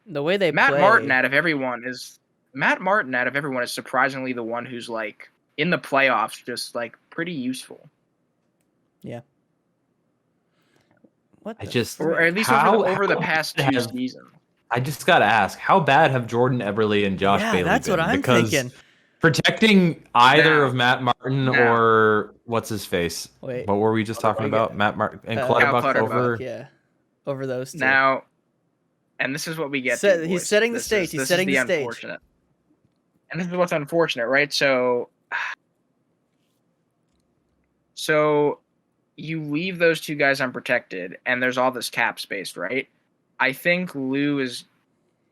The way they Matt play. Martin out of everyone is surprisingly the one who's like in the playoffs, just like pretty useful. Yeah. What? Or at least over the past 2 seasons. I just gotta ask, how bad have Jordan Eberle and Josh Bailey that's been? what I'm Because thinking. protecting either of Matt Martin No. or what's his face? Wait. What were we just talking about? Matt Martin and Cal Clutterbuck Clutterbuck, over. Yeah. Over those two. Now, and this is what we get. to, He's boys. setting the This stage. is- He's this setting is the stage. unfortunate. And this is what's unfortunate, right? So you leave those two guys unprotected, and there's all this cap space, right? I think Lou is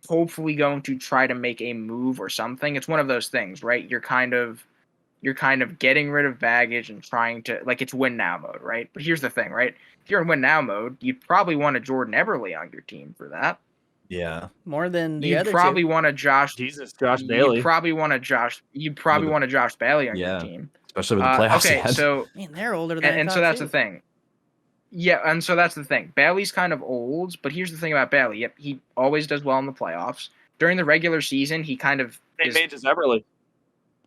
hopefully going to try to make a move or something. It's one of those things, right? You're kind of getting rid of baggage and trying to, like, it's win now mode, right? But here's the thing, right? If you're in win now mode, you'd probably want a Jordan Eberle on your team for that. Yeah. More than the You'd other probably two. want a Josh Bailey. You'd probably want a Josh Bailey on your team. Especially with the playoffs Okay, ahead. so Man, they're older than I and thought, so that's too. the thing. Yeah, and so that's the thing. Bailey's kind of old, but here's the thing about Bailey. Yep, he always does well in the playoffs. During the regular season, he kind of is Eberle.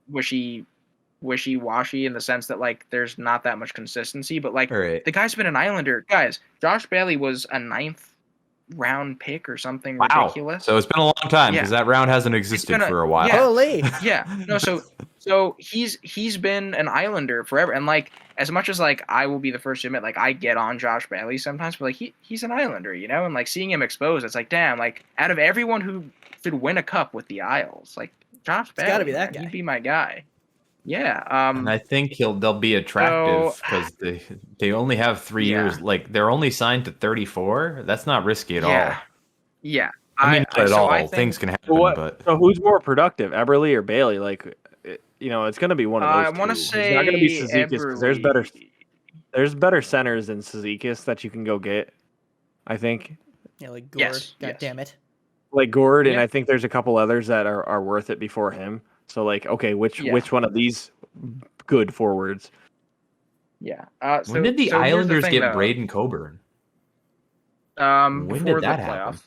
wishy-washy in the sense that, like, there's not that much consistency. But, like, All right. the guy's been an Islander. Guys, Josh Bailey was a 9th round pick or something Wow. ridiculous. So it's been a long time because Yeah. that round hasn't existed for a while. Yeah. Holy. Yeah. No, so he's been an Islander forever. And like as much as like I will be the first to admit, like I get on Josh Bailey sometimes, but like he's an Islander, you know, and like seeing him exposed, it's like, damn, like out of everyone who should win a cup with the Isles, like Josh Bailey, gotta be that man, guy. he'd be my guy. Yeah. And I think they'll be attractive because they only have 3 years. Like they're only signed to 34. That's not risky at all. Yeah. I mean, not at all. I think, Things can happen, but so who's more productive, Eberle or Bailey? Like, you know, it's going to be one of those I want to two. say It's not going to be Cizikas because Eberle. there's better centers than Cizikas that you can go get. I think. Yeah, like Gord. Yes, God damn it. Like Gord, and Yeah. I think there's a couple others that are worth it before him. So like, okay, which one of these good forwards? Yeah. when did the so here's Islanders thing, get though. Braden Coburn? When did that happen?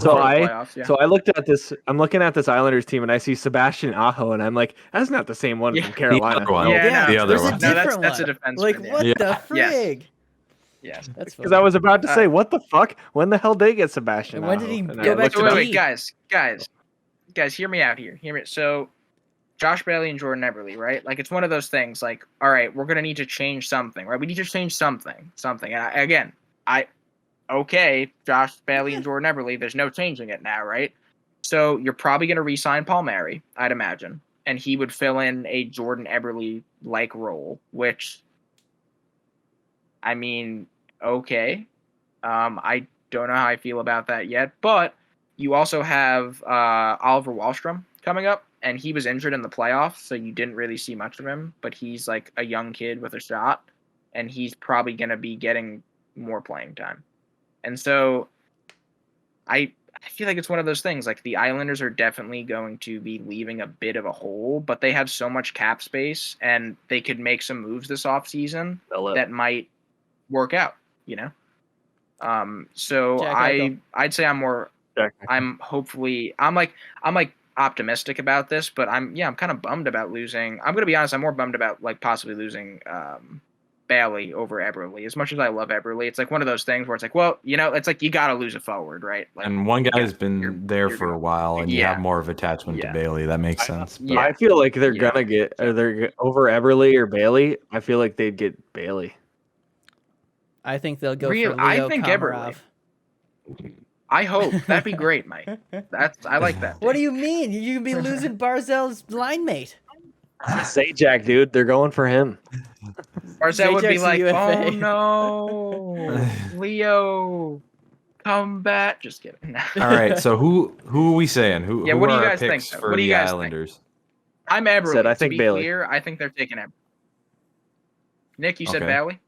So Before the I playoffs, yeah. so I looked at this. I'm looking at this Islanders team, and I see Sebastian Aho, and I'm like, that's not the same one from Carolina. The other one. No. Yeah, the other there's one. a different that's a one. defenseman. Like, what Yeah. the frig? Yes. That's Because I funny. was about to say, what the fuck? When the hell did they get Sebastian? And when did Aho? he And go I back looked to it up. D? Guys, hear me out here. Hear me. So, Josh Bailey and Jordan Eberle, right? Like, it's one of those things. Like, all right, we're gonna need to change something, right? We need to change something. And okay, Josh Bailey and Jordan Eberle. There's no changing it now, right? So you're probably gonna re-sign Paul Mary, I'd imagine, and he would fill in a Jordan Eberle like role, which, I mean, okay. I don't know how I feel about that yet, but you also have Oliver Wahlstrom coming up, and he was injured in the playoffs, so you didn't really see much of him, but he's like a young kid with a shot, and he's probably going to be getting more playing time. And so I feel like it's one of those things, like the Islanders are definitely going to be leaving a bit of a hole, but they have so much cap space, and they could make some moves this offseason that might work out, you know? So Jack Eichel. I'd say I'm optimistic about this, but I'm kind of bummed about losing. I'm gonna be honest, I'm more bummed about like possibly losing Bailey over Eberle. As much as I love Eberle, it's like one of those things where it's like, well, you know, it's like you gotta lose a forward, right? Like, And one guy's been there for a while, and you have more of attachment to Bailey. That makes sense. But I feel like they're gonna get over Eberle or Bailey. I feel like they'd get Bailey. I think they'll go Real- for Leo I think Komarov. I hope that'd be great, Mike. I like that. What do you mean? You can be losing Barzell's line mate. Zajac, dude, they're going for him. Barzell would be Zajak's a like, UFA. oh no, Leo, come back. Just kidding. all right, so who are we saying? Who what are do you our guys think, picks though? for What do you the guys think? Islanders? I'm Eberle. Said I think to be Bailey. clear, I think they're taking Eberle. Nick, you said Okay. Bailey?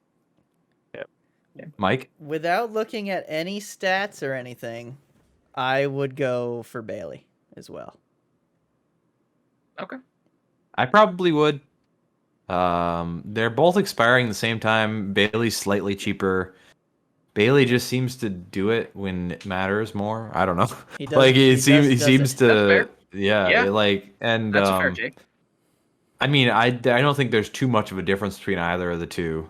Mike? Without looking at any stats or anything, I would go for Bailey as well. Okay. I probably would. They're both expiring the same time. Bailey's slightly cheaper. Bailey just seems to do it when it matters more. I don't know. He does. Like he seems does to. That's fair. Yeah. Like and That's a fair take. I mean, I don't think there's too much of a difference between either of the two.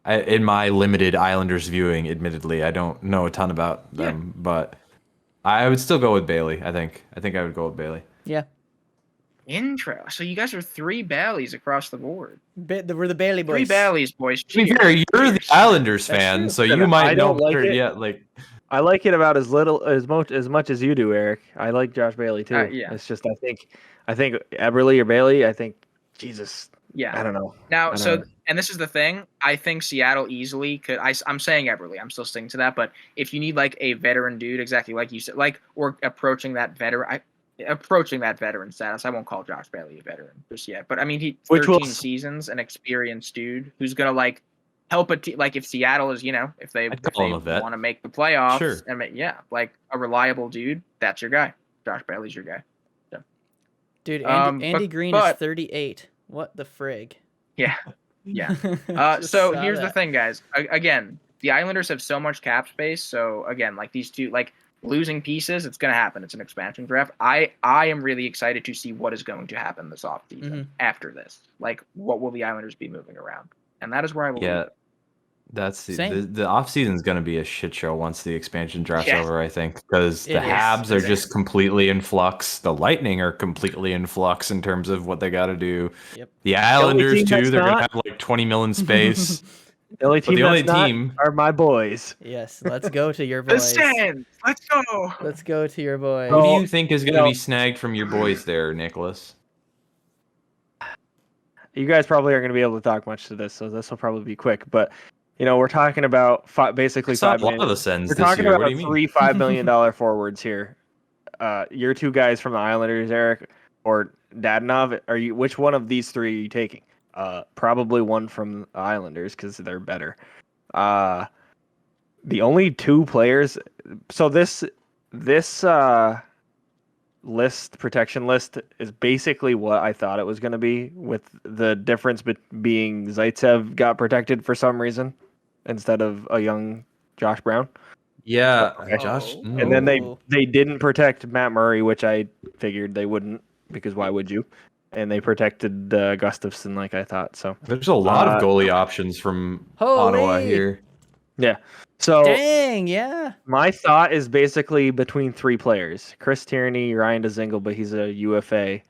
In my limited Islanders viewing, admittedly, I don't know a ton about them, but I would still go with Bailey. I think I would go with Bailey. Yeah. Intro. So you guys are 3 Baileys across the board. We're the Bailey boys. 3 Baileys, boys. To be Cheers. fair, you're the Cheers. Islanders That's fan, true. so you might I know don't like better. it. Yeah, like I like it about as much as you do, Eric. I like Josh Bailey too. Yeah. It's just I think Eberle or Bailey. I think Jesus. Yeah. I don't know. Now, I don't so know. and this is the thing. I think Seattle easily could. I'm saying Eberle. I'm still sticking to that. But if you need like a veteran dude, exactly like you said, like or approaching that veteran status. I won't call Josh Bailey a veteran just yet. But I mean, he 13 seasons, an experienced dude who's gonna like help a team. Like if Seattle is, if they want to make the playoffs, Sure. like a reliable dude, that's your guy. Josh Bailey's your guy. So. Dude, Andy Green is 38. What the frig? Yeah. Just So saw here's the that. thing, guys. Again, the Islanders have so much cap space. So again, like these two, like losing pieces, it's going to happen. It's an expansion draft. I am really excited to see what is going to happen this offseason after this. Like, what will the Islanders be moving around? And that is where I will. yeah. That's Same. the off season is going to be a shit show once the expansion draft's Yes. over. I think because It the is. Habs are Exactly. just completely in flux. The Lightning are completely in flux in terms of what they got to do. Yep. The Islanders team too. that's They're going to not- have like 20 mil in space. The only But team the only that's not team- are my boys. Yes, let's go to your The boys. Sens. Let's go. Let's go to your boys. Who do Well, you think is you going to know- be snagged from your boys there, Nicholas? You guys probably aren't going to be able to talk much to this, so this will probably be quick. But we're talking about basically I saw $5 a lot million. of the Sens We're this talking year. about What do you mean? three $5 million forwards here. Your two guys from the Islanders, Eric, or Dadonov. Which one of these three are you taking? Probably one from the Islanders because they're better. The only two players. So this protection list is basically what I thought it was going to be, with the difference being Zaitsev got protected for some reason instead of a young Josh Brown. Yeah, Okay. Josh. Oh. And then Oh. they didn't protect Matt Murray, which I figured they wouldn't, because why would you? And they protected Gustafsson like I thought. So There's a lot of goalie options from Ottawa Holy. here. yeah. So Dang, yeah. my thought is basically between three players: Chris Tierney, Ryan Dzingel, but he's a UFA.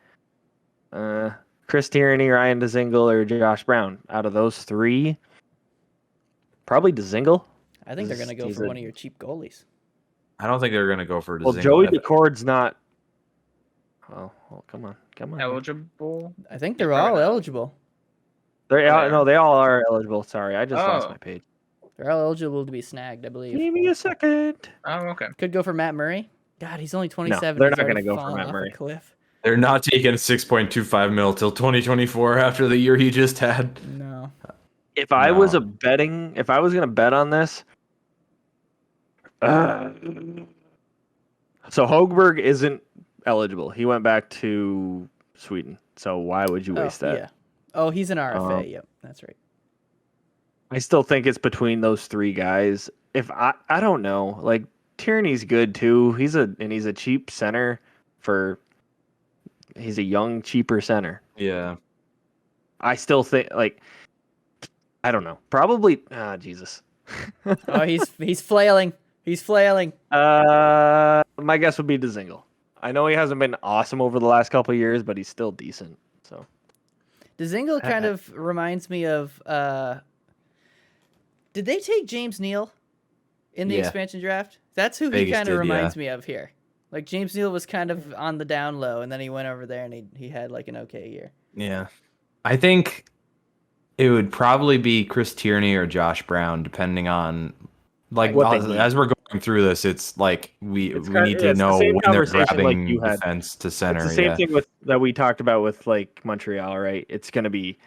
Chris Tierney, Ryan Dzingel, or Josh Brown. Out of those three, probably Dzingel. I think they're going to go He's for a- one of your cheap goalies. I don't think they're going to go for Well, Dzingel. Joey DeCord's not. Oh, come on. Eligible. I think they're They're all probably not. eligible. No, they all are eligible. Sorry, I just lost Oh. my page. They're all eligible to be snagged, I believe. Give me a second. Oh, okay. Could go for Matt Murray. God, he's only 27. they're He's not gonna already go for fallen Matt off Murray. A cliff. They're not taking 6.25 mil till 2024 after the year he just had. No. If I was No. if I was gonna bet on this, so Hogberg isn't eligible. He went back to Sweden. So why would you waste that? Yeah. Oh, he's an RFA. Um, Yep, that's right. I still think it's between those three guys. If I don't know, like Tierney's good too. He's a cheap center he's a young, cheaper center. Yeah. I still think I don't know. Probably Jesus. Oh, he's flailing. He's flailing. My guess would be Dzingel. I know he hasn't been awesome over the last couple of years, but he's still decent. So Dzingel kind of reminds me of. Did they take James Neal in the Yeah. expansion draft? That's who he Vegas kind of did, reminds yeah. me of here. Like James Neal was kind of on the down low, and then he went over there and he had like an okay year. Yeah. I think it would probably be Chris Tierney or Josh Brown, depending on What they need. as we're going through this, it's like we It's need to it's the know same when they're conversation grabbing like you had. defense to center. It's the same yeah. thing that we talked about with like Montreal, right? It's going to be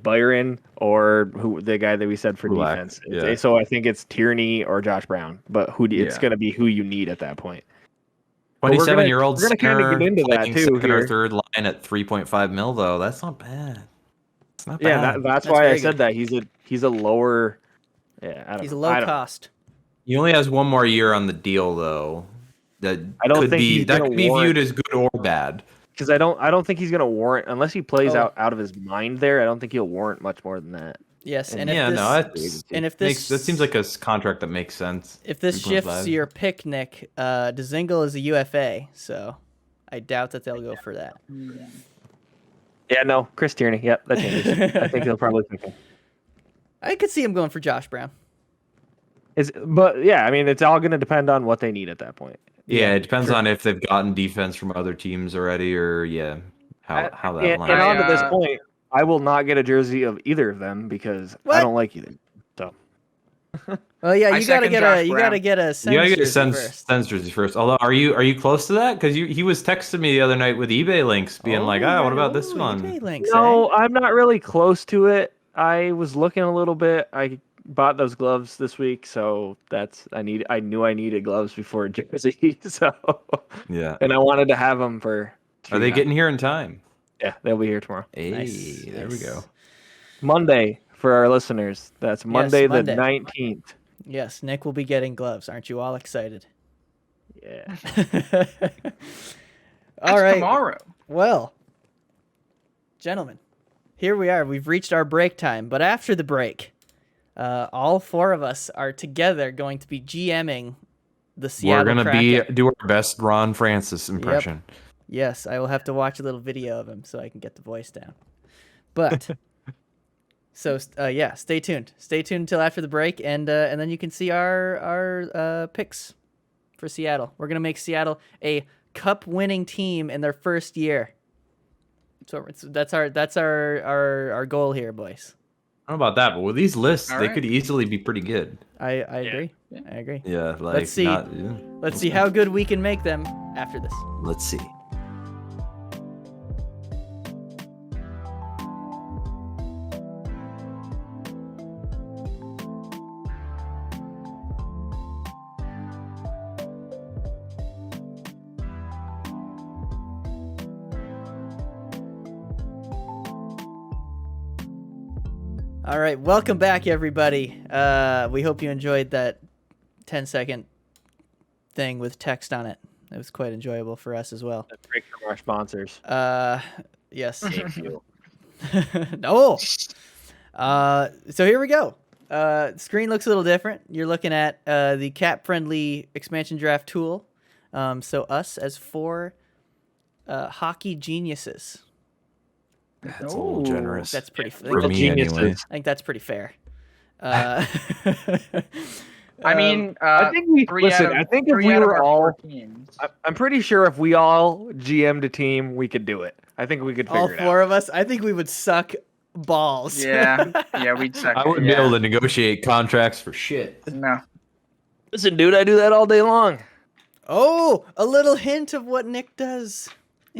Byron or the guy that we said for Kulak, defense. yeah. So I think it's Tierney or Josh Brown, but it's Yeah. going to be who you need at that point. But we're 27-year-old gonna kinda center get into that playing too second or here. third line at 3.5 mil, though. That's not bad. It's not Yeah, bad. that's That's why I very said that he's a lower. Yeah, I don't He's know. a low I don't know. cost. He only has one more year on the deal, though. That I don't could think be he's that gonna could be warrant- viewed as good or bad. Because I don't think he's going to warrant, unless he plays Oh. out of his mind there. I don't think he'll warrant much more than that. Yes, And and if Yeah, this, no, and if makes, this that seems like a contract that makes sense. if this 3.5. shifts your pick, Nick, Dzingel is a UFA, so I doubt that they'll go for that. Yeah, no, Chris Tierney. Yep, that changes. I think he'll probably pick him. I could see him going for Josh Brown. But yeah, I mean, it's all going to depend on what they need at that point. Yeah, it depends on if they've gotten defense from other teams already, or how that And lines. on to this I, point, I will not get a jersey of either of them because What? I don't like either. So Well, yeah, I you gotta second get Josh a you Brown. gotta get a Sens You gotta get a jersey Sens, first. Sens jersey first. Although, are you close to that? Because he was texting me the other night with eBay links, being like, yeah, what about this ooh, one? eBay links, no, eh? I'm not really close to it. I was looking a little bit. I bought those gloves this week, so I knew I needed gloves before a jersey. So Yeah. and I wanted to have them for. Are they getting here in time? Yeah, they'll be here tomorrow. Hey, Nice, there we nice. go. Monday for our listeners. That's Monday the Monday. 19th. Yes, Nick will be getting gloves. Aren't you all excited? Yeah. All That's right. tomorrow. Well, gentlemen, here we are. We've reached our break time, but after the break, all 4 of us are together going to be GMing the Seattle We're gonna Kraken. do our best Ron Francis impression. Yes, I will have to watch a little video of him so I can get the voice down. But so stay tuned. Stay tuned until after the break, and then you can see our picks for Seattle. We're gonna make Seattle a cup-winning team in their first year. So that's our goal here, boys. I don't know about that, but with these lists, All they right. could easily be pretty good. I agree. I agree. Yeah, like Let's see. Let's see how good we can make them after this. Let's see. All right, welcome back, everybody. We hope you enjoyed that 10-second thing with text on it. It was quite enjoyable for us as well. A break from our sponsors. Yes. Thank you. No. So here we go. Screen looks a little different. You're looking at the cap-friendly expansion draft tool. So us as 4 hockey geniuses. That's a little generous. That's pretty. For me, anyway. I think that's pretty fair. I mean, I think we listen. I think if we were all, teams. I'm pretty sure if we all GM'd a team, we could do it. I think we could figure all it 4 out. of us, I think we would suck balls. Yeah, we'd suck. I wouldn't be able to negotiate contracts for shit. No. Listen, dude, I do that all day long. Oh, a little hint of what Nick does.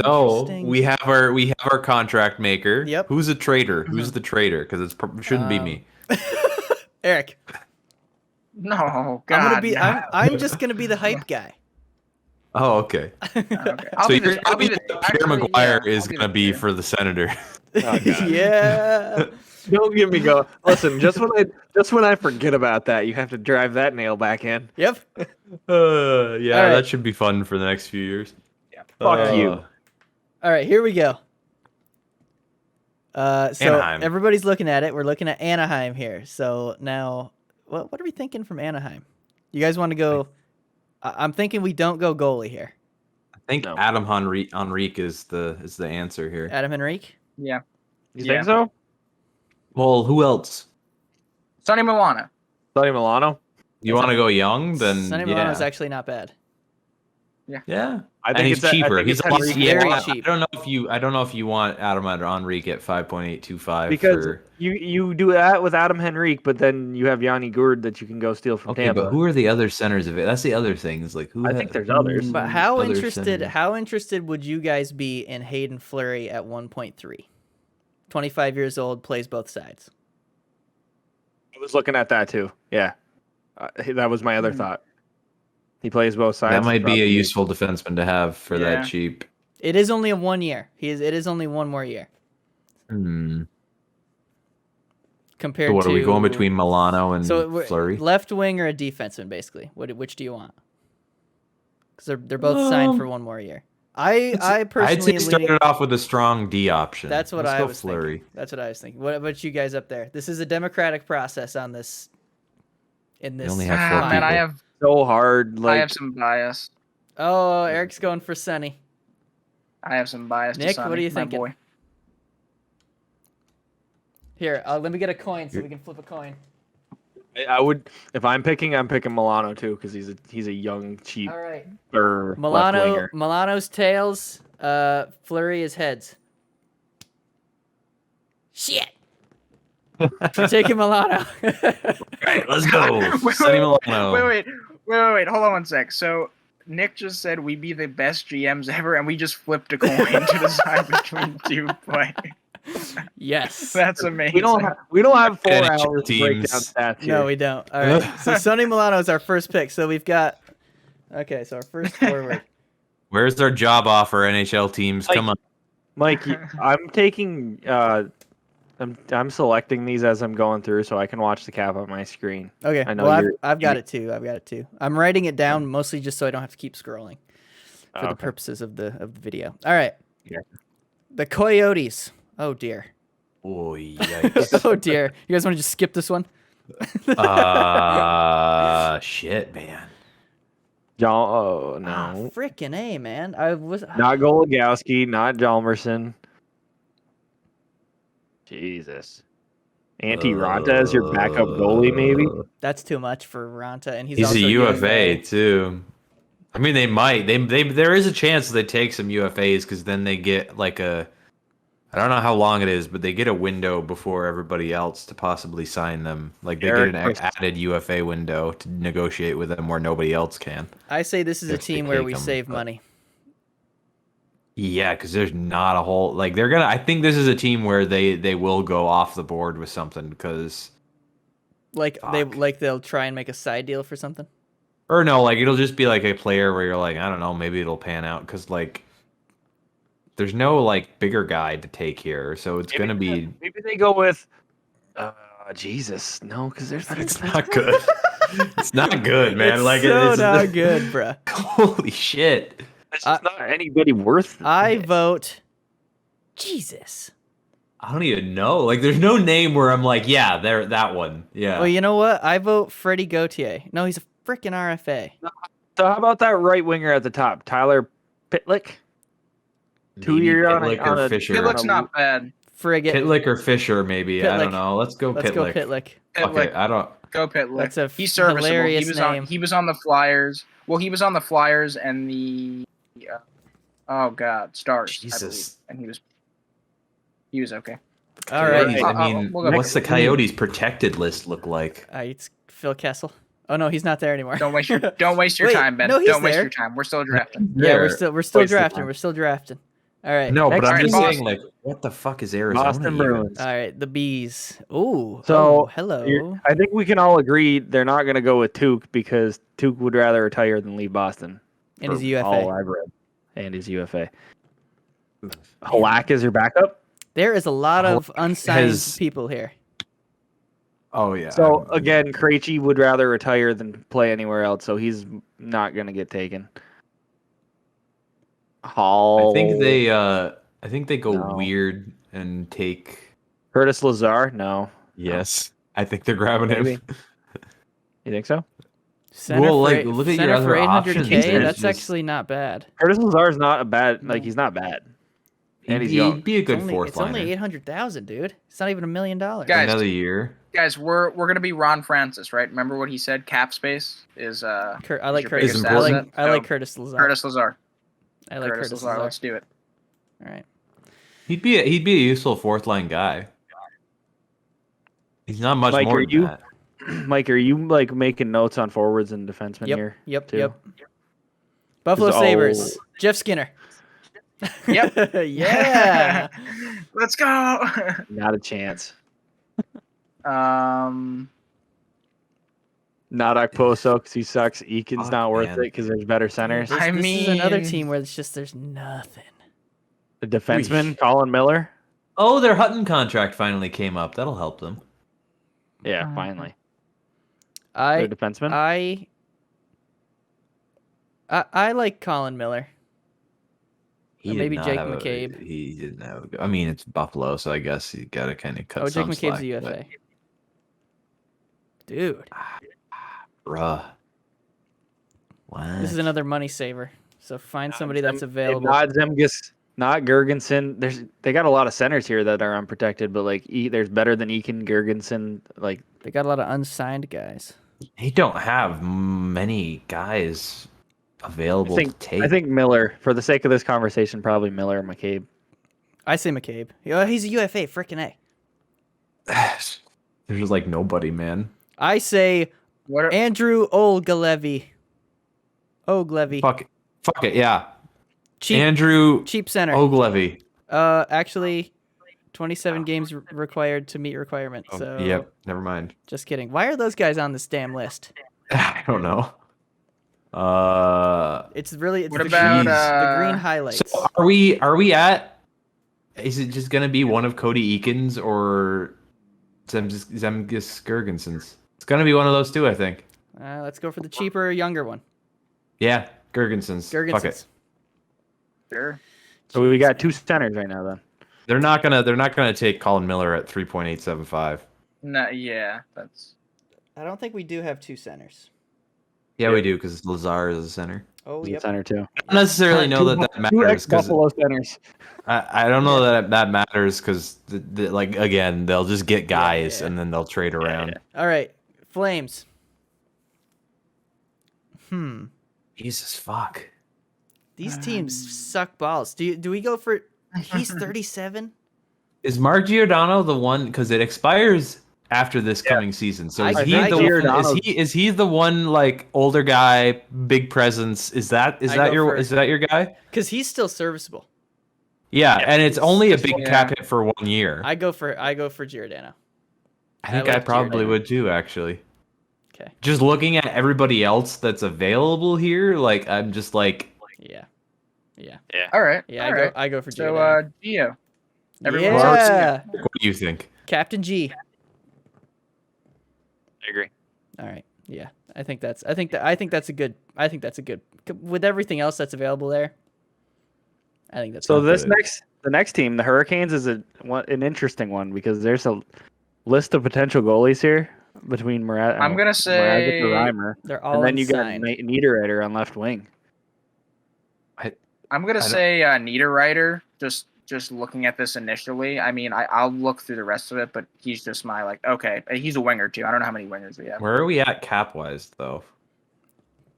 No, Interesting. we have our contract maker. Yep. Who's a traitor? Who's the traitor? Because it shouldn't be me. Eric. No, God. I'm just gonna be the hype guy. Oh, okay. Okay. So you're telling me that Pierre Maguire is gonna be for the Senator. Oh, God. Yeah. Don't get me going. Listen, just when I forget about that, you have to drive that nail back in. Yep. Yeah, All right. that should be fun for the next few years. Yeah. Fuck you. All right, here we go. So Anaheim. everybody's looking at it. We're looking at Anaheim here. So now, what are we thinking from Anaheim? You guys want to go? I'm thinking we don't go goalie here. I think No. Adam Henrique is the answer here. Adam Henrique. Yeah. You think so? Well, who else? Sonny Milano. Sonny Milano? You want to go young? Then Sonny yeah. Milano's actually not bad. Yeah, I and think he's it's cheaper. He's very cheap. I don't know if you want Adam Henrique at 5.825 because for... you do that with Adam Henrique, but then you have Yanni Gourde that you can go steal from Okay, Tampa. but who are the other centers of it? That's the other thing. Is like who? I think there's others. But how other interested? centers? How interested would you guys be in Hayden Fleury at 1.3? 25 years old, plays both sides. I was looking at that too. Yeah, that was my other thought. He plays both sides. That might be a Probably. useful defenseman to have for Yeah. that cheap. It is only a 1 year. It is only 1 more year compared So what to. are we going between Milano and Fleury? Left wing or a defenseman, basically. Which do you want? Because they're both signed for 1 more year. I personally I'd say start it off with a strong D option. That's what Let's I go was Fleury. thinking. That's what I was thinking. What about you guys up there? This is a democratic process on this. In this, only have 4 Man, I people. have So hard. I have some bias. Oh, Eric's going for Sonny. I have some bias. Nick, to Sonny, what are you my thinking? boy. Here, let me get a coin so we can flip a coin. I would if I'm picking Milano too because he's a young cheap All right, left winger. Milano's tails. Fleury is heads. Shit. We're taking Milano. Right, let's go. Sonny Milano. Wait. Hold on 1 sec. So Nick just said we'd be the best GMs ever, and we just flipped a coin to decide between 2 players. Yes. That's amazing. We don't have 4 NHL hours to break down teams. stats here. No, we don't. All right. So Sonny Milano is our first pick. So we've got. Okay, so our first forward. Where's our job offer, NHL teams? Come on. Mike, I'm taking. I'm selecting these as I'm going through, so I can watch the cap on my screen. Okay. I know Well, you're- I've got it too. I'm writing it down mostly just so I don't have to keep scrolling for the Okay. purposes of the video. All right. Yeah. The Coyotes. Oh dear. Oh, yikes. Oh dear. You guys want to just skip this one? Shit, man. John. Oh Ah, no, freaking A, man. I was not Goligoski, not Jalmerson. Jesus. Antti Ranta as your backup goalie, maybe. That's too much for Ranta, and he's He's also a UFA too. I mean, they might. There is a chance they take some UFAs because then they get like a. I don't know how long it is, but they get a window before everybody else to possibly sign them. Like they get an added UFA window to negotiate with them where nobody else can. I say this is a If they team where take we them, save but- money. Yeah, because there's not a whole like they're gonna. I think this is a team where they will go off the board with something because Like Fuck. they'll try and make a side deal for something. or no, like it'll just be like a player where you're like I don't know, maybe it'll pan out because like there's no like bigger guy to take here, so it's gonna be. Maybe they go with. Jesus, no, because there's better It's defense. not good. It's not good, man. It's like so it's not good, bruh. Holy shit. It's just not anybody worth. I vote Jesus. I don't even know. Like, there's no name where I'm like, yeah, there, that one. Yeah. Well, you know what? I vote Freddie Gauthier. No, he's a freaking RFA. So how about that right winger at the top, Tyler Pitlick? Maybe 2 year on Pitlick a or Fisher. It looks not bad. Frigate. Pitlick or Fisher, maybe. I Pitlick. don't know. Let's go Let's Pitlick. go Pitlick. Okay, I don't. Go Pitlick. That's a He's serviceable. hilarious He was name. he was on the Flyers. Well, he was on the Flyers and the oh god, Stars. I believe. Jesus. And he was okay. All right. Coyotes, I mean, we'll go what's the Coyotes protected list look like? It's Phil Kessel. Oh no, he's not there anymore. Don't waste your Wait, time, Ben. no, he's Don't waste there. your time. We're still drafting. Yeah, we're There. still Waste the drafting. time. We're still drafting. All right. No, but Next I'm just Boston. saying, like, what the fuck is Arizona? Boston even? Bruins. All right, the bees. Ooh. So, oh, hello. I think we can all agree they're not going to go with Tuke because Tuke would rather retire than leave Boston. And his for all UFA. I've read. And his UFA. Halak is your backup. There is a lot of unsigned has- people here. Oh yeah. So again, Krejci would rather retire than play anywhere else, so he's not going to get taken. Hall. I think they go No. weird and take. Curtis Lazar? No. Yes, I think they're grabbing Maybe. him. You think so? Center Well, for, like, look at center your for other 800K. options. There's That's just- actually not bad. Curtis Lazar's not a bad. Like he's not bad. And he's young. He'd be a good It's fourth only liner. 800,000, dude. It's not even $1 million. Guys, Another year. Guys, we're gonna be Ron Francis, right? Remember what he said? Cap space is I like your Curtis. biggest I like asset. I like So, Curtis Lazar. Curtis Lazar. I like Curtis Lazar. Let's do it. All right. He'd be a useful fourth line guy. He's not much Mike, more are than you- that. Mike, are you like making notes on forwards and defensemen Yep. here? Yep. too? Yep. Buffalo This is Sabres. Jeff Skinner. Yep. yeah. Let's go. Not a chance. um, Not Okposo because he sucks. Eakin's Fuck, not worth man. it because there's better centers. This, I this is another mean- team where it's just there's nothing. The defenseman, Colin Miller. Oh, their Hutton contract finally came up. That'll help them. Yeah, finally. I Their defenseman. I like Colin Miller. He Or did maybe not Jake have a- McCabe. He didn't have. I mean, it's Buffalo, so I guess you got to kind of cut Oh, Jake some McCabe's slack. a UFA. Dude, But, bruh. What? this is another money saver. So find somebody that's available. Not Zemgus, not Gergensen. They got a lot of centers here that are unprotected, but like there's better than Eakin, Gergensen. Like They got a lot of unsigned guys. They don't have many guys available to take. I think Miller, for the sake of this conversation, probably Miller or McCabe. I say McCabe. He's a UFA, freaking A. There's just like nobody, man. I say what? Andrew Oglevy. Oglevy. Fuck it, yeah. Cheap, Andrew cheap center. Oglevy. Actually, 27 games required to meet requirement. Oh, So yep, never mind. just kidding. Why are those guys on this damn list? I don't know. It's really What the about, green, the green highlights. So are we at? Is it just gonna be one of Cody Eakins or Zemgus Gergensons? It's gonna be one of those two, I think. Let's go for the cheaper, younger one. Yeah, Gergensons. Fuck it. Gergensons. Sure. So we got two centers right now. Then They're not gonna take Colin Miller at 3.875. No, yeah, that's I don't think we do have two centers. Yeah, we do because Lazar is a center. Oh, He's yep. a center too. I don't necessarily know that Two matters because ex-Buffalo centers. I don't know that matters because like again they'll just get guys yeah. and then they'll trade around. All right, Flames. Jesus fuck. These teams suck balls. Do we go for? He's 37. Is Mark Giordano the one? Because it expires after this coming season. So is I he think the one? Giordano's- Is he the one like older guy, big presence? Is that go your guy? Because he's still serviceable. Yeah, and it's only a just- big cap hit for 1 year. I go for Giordano. I think I I like probably Giordano. would too, actually. Okay. Just looking at everybody else that's available here, like I'm just like, Yeah. All right. Yeah. all right. I go for So, Giordano. Gio. everyone Yeah. what do you think? Captain G. I agree. All right. Yeah. I think that's a good. With everything else that's available there. I think that's So not good. the next team, the Hurricanes, is an interesting one because there's a list of potential goalies here between Mrazek. I'm gonna say- Reimer, they're all and then you got unsigned. Niederreiter on left wing. I'm gonna say Niederreiter. Just looking at this initially, I mean, I'll look through the rest of it, but he's just my okay. He's a winger too. I don't know how many wingers we have. Where are we at cap wise though?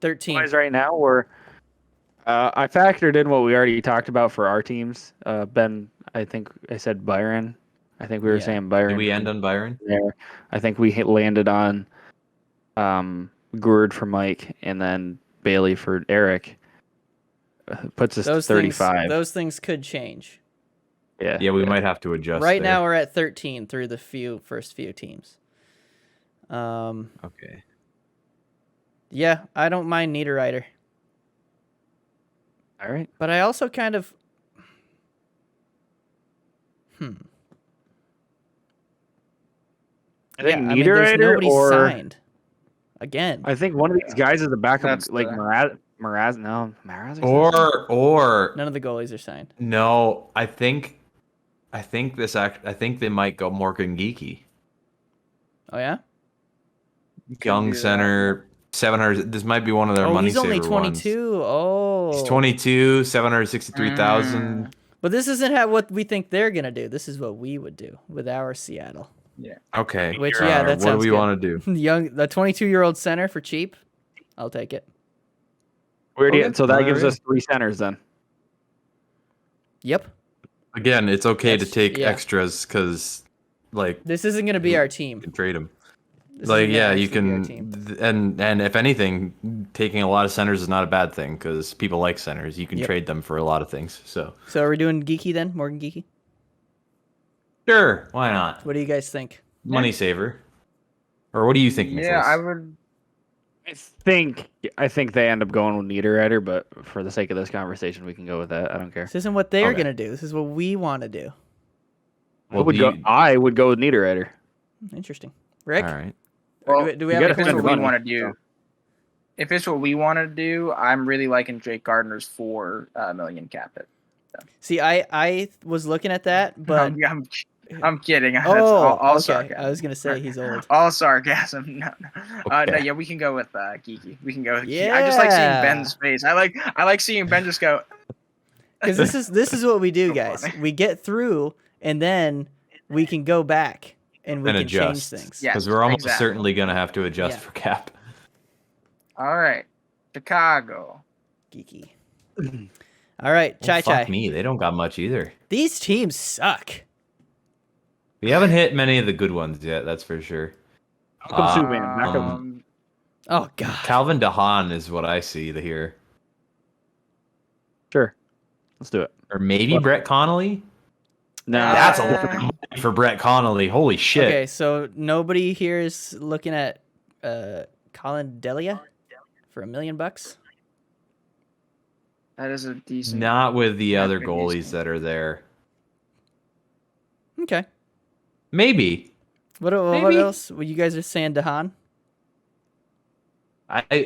13. Guys, right now we're. I factored in what we already talked about for our teams. Ben, I think I said Byron. I think we were Yeah. saying Byron. Did we end on Byron? there? I think we landed on Gourd for Mike and then Bailey for Eric. Puts us to 35. Those things could change. Yeah. Yeah, we might have to adjust. Right there. now we're at 13 through the first few teams. Okay. Yeah, I don't mind Niederreiter, All right. but I also kind of. I think I mean, there's Niederreiter nobody or signed. Again, I think one of these guys is a backup, That's like the- Mraz. No, Mraz. Or something? Or none of the goalies are signed. no, I think they might go Morgan Geeky. Oh yeah. Young do that. center, 700. This might be one of their Oh, money he's only saver 22. ones. Oh. He's 22, 763,000. But this isn't what we think they're gonna do. This is what we would do with our Seattle. Okay. Which, Your yeah, Honor, that what do sounds we good. want to do? The 22-year-old center for cheap. I'll take it. Okay, So that gives alright. us 3 centers then. Yep. Again, it's okay to That's- take yeah. extras because, like, This isn't gonna be our team. you can trade them. This Like, isn't yeah, gonna you actually be our can, team. and if anything, taking a lot of centers is not a bad thing because people like centers. You can Yep. trade them for a lot of things. So So are we doing Geeky then? Morgan Geeky? sure, why not? What do you guys think? Money saver. Or what do you think, Yeah, Nicholas? I would. I think they end up going with Niederreiter, but for the sake of this conversation, we can go with that. I don't care. This isn't what they're Okay. gonna do. This is what we want to do. Well, I would go with Niederreiter. Interesting. Rick, All right. Or Well, do we you have gotta a If it's spend what the we money, want to do, if it's what we want to do, I'm really liking Jake Gardner's 4 million cap hit. See, I was looking at that, but I'm kidding. That's oh, all okay. sarcasm. I was gonna say he's old. All sarcasm. No. No, Okay. yeah, we can go with Geeky. We can go with Geeky. I just like seeing Yeah. Ben's face. I like seeing Ben just go. Because this is what we do, So guys. funny. We get through, and then we can go back and we And can adjust. change things. Yeah. Because we're almost exactly. certainly going to have to adjust Yeah. for cap. All right, Chicago. Geeky. All right, Chai Well, Chai. fuck me. They don't got much either. These teams suck. We haven't hit many of the good ones yet, that's for sure. Malcolm Subban, back up. Oh God. Calvin DeHaan is what I see here. Sure. Let's do it. Or maybe Brett Connolly? No, That's a lot of money for Brett Connolly. Holy shit. Okay, so nobody here is looking at Colin Delia for $1 million. That is a decent. Not with the That's other pretty goalies decent. that are there. Okay. Maybe. What Maybe. else? Well, you guys are saying Dahan?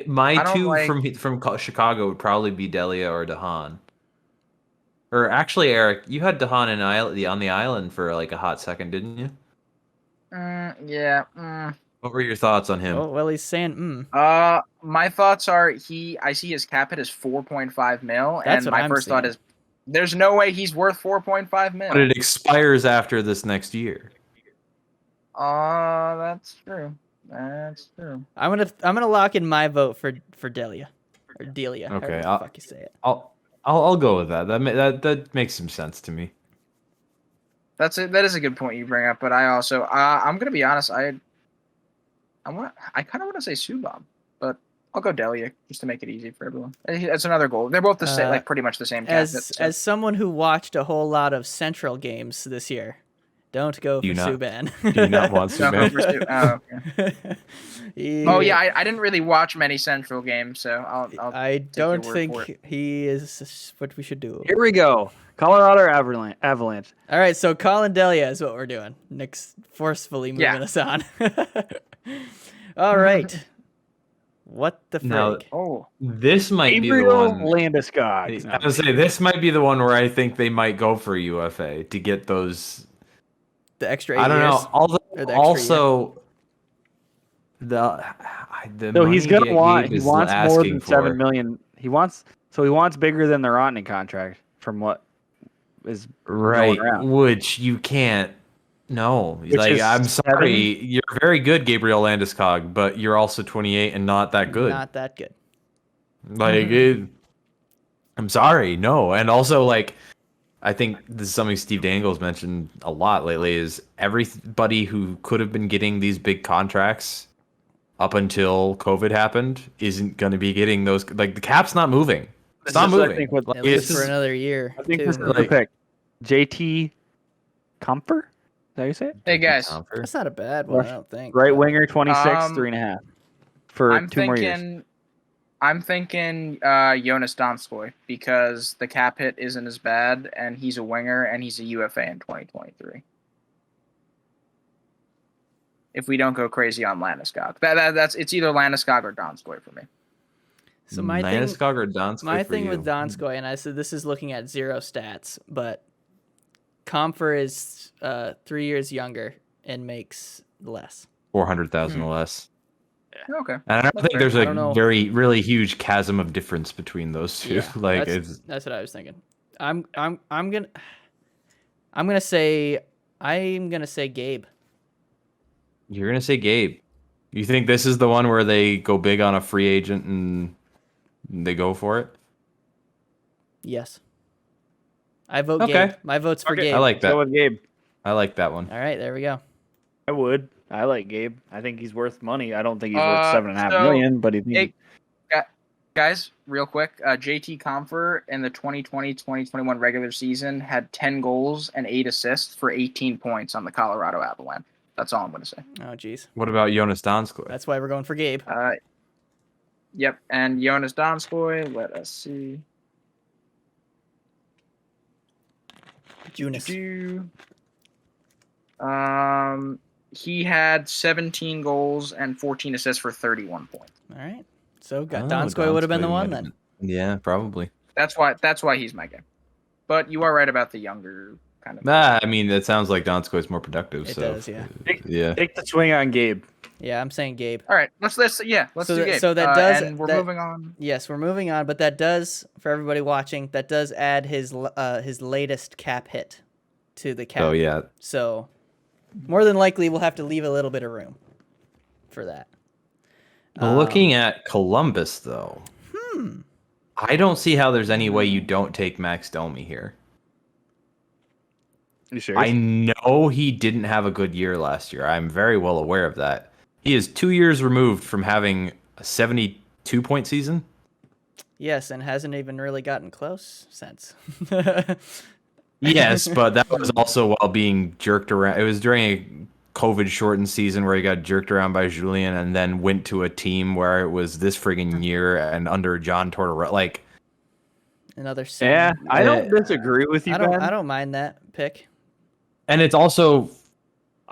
My I don't two like- from Chicago would probably be Delia or DeHaan. Or actually, Eric, you had DeHaan on the island for like a hot second, didn't you? Yeah. What were your thoughts on him? Oh, well, he's saying, My thoughts are I see his cap hit is 4.5 mil, That's and what my I'm first thought seeing. is there's no way he's worth 4.5 mil. But it expires after this next year. That's true. That's true. I'm gonna lock in my vote for Delia. Or Delia. Okay, However the fuck you say it. I'll go with that. That makes some sense to me. That is a good point you bring up, but I also I'm gonna be honest, I kind of want to say Subban, but I'll go Delia just to make it easy for everyone. That's another goal. They're both the same, like pretty much the same. As someone who watched a whole lot of Central games this year, don't go for Subban. Do you not want Subban? Oh yeah, I didn't really watch many Central games, so I don't think he is what we should do. Here we go. Colorado Avalanche. All right, so Colin Delia is what we're doing. Nick's forcefully moving us on. All right. What the frig? Oh, this might Gabriel be the one. Landeskog. I would say this might be the one where I think they might go for UFA to get those. The extra 8 I don't years, know. Also, the so he's gonna want. He wants more than for. $7 million. He wants bigger than the Rotney contract. From what is right, going around. Which you can't. No, like I'm sorry, you're very good, Gabriel Landeskog, but you're also 28 and not that good. Not that good. Like, I'm sorry, no, and also like. I think this is something Steve Dangle's mentioned a lot lately is everybody who could have been getting these big contracts up until COVID happened isn't going to be getting those. Like the cap's not moving. It's not moving. I think at least for another year. I think this is the pick. JT Comfer? Is that how you say it? Hey guys. That's not a bad one, I don't think. Right winger, 26, 3.5 for 2 more years. I'm thinking Jonas Donskoy because the cap hit isn't as bad, and he's a winger, and he's a UFA in 2023. If we don't go crazy on Landeskog, it's either Landeskog or Donskoy for me. So my Landeskog or Donskoy. My thing with Donskoy, and I said this is looking at zero stats, but Comfer is 3 years younger and makes less. 400,000 less. Okay. And I don't think there's a really huge chasm of difference between those two. Yeah, like that's what I was thinking. I'm gonna say Gabe. You're gonna say Gabe. You think this is the one where they go big on a free agent and they go for it? Yes. I vote Gabe. My vote's for Gabe. I like that. Go with Gabe. I like that one. All right, there we go. I would. I like Gabe. I think he's worth money. I don't think he's worth $7.5 million, but guys, real quick, JT Comfer in the 2020-2021 regular season had 10 goals and 8 assists for 18 points on the Colorado Avalanche. That's all I'm going to say. Oh, geez. What about Jonas Donskoy? That's why we're going for Gabe. Yep, and Jonas Donskoy, let us see. Jonas. He had 17 goals and 14 assists for 31 points. All right. So Donskoy would have been the one then. Yeah, probably. That's why he's my guy. But you are right about the younger kind of. I mean, it sounds like Donskoy's more productive. It so does, yeah. Take the swing on Gabe. Yeah, I'm saying Gabe. All right, let's do Gabe. So that does. And we're moving on. Yes, we're moving on, but that does, for everybody watching, that does add his latest cap hit to the cap. Oh yeah. So more than likely, we'll have to leave a little bit of room for that. Looking at Columbus, though, I don't see how there's any way you don't take Max Domi here. You serious? I know he didn't have a good year last year. I'm very well aware of that. He is 2 years removed from having a 72-point season. Yes, and hasn't even really gotten close since. Yes, but that was also while being jerked around. It was during a COVID-shortened season where he got jerked around by Julien and then went to a team where it was this friggin' year and under John Tortorella. Like, another. Yeah, I don't disagree with you. I don't mind that pick. And it's also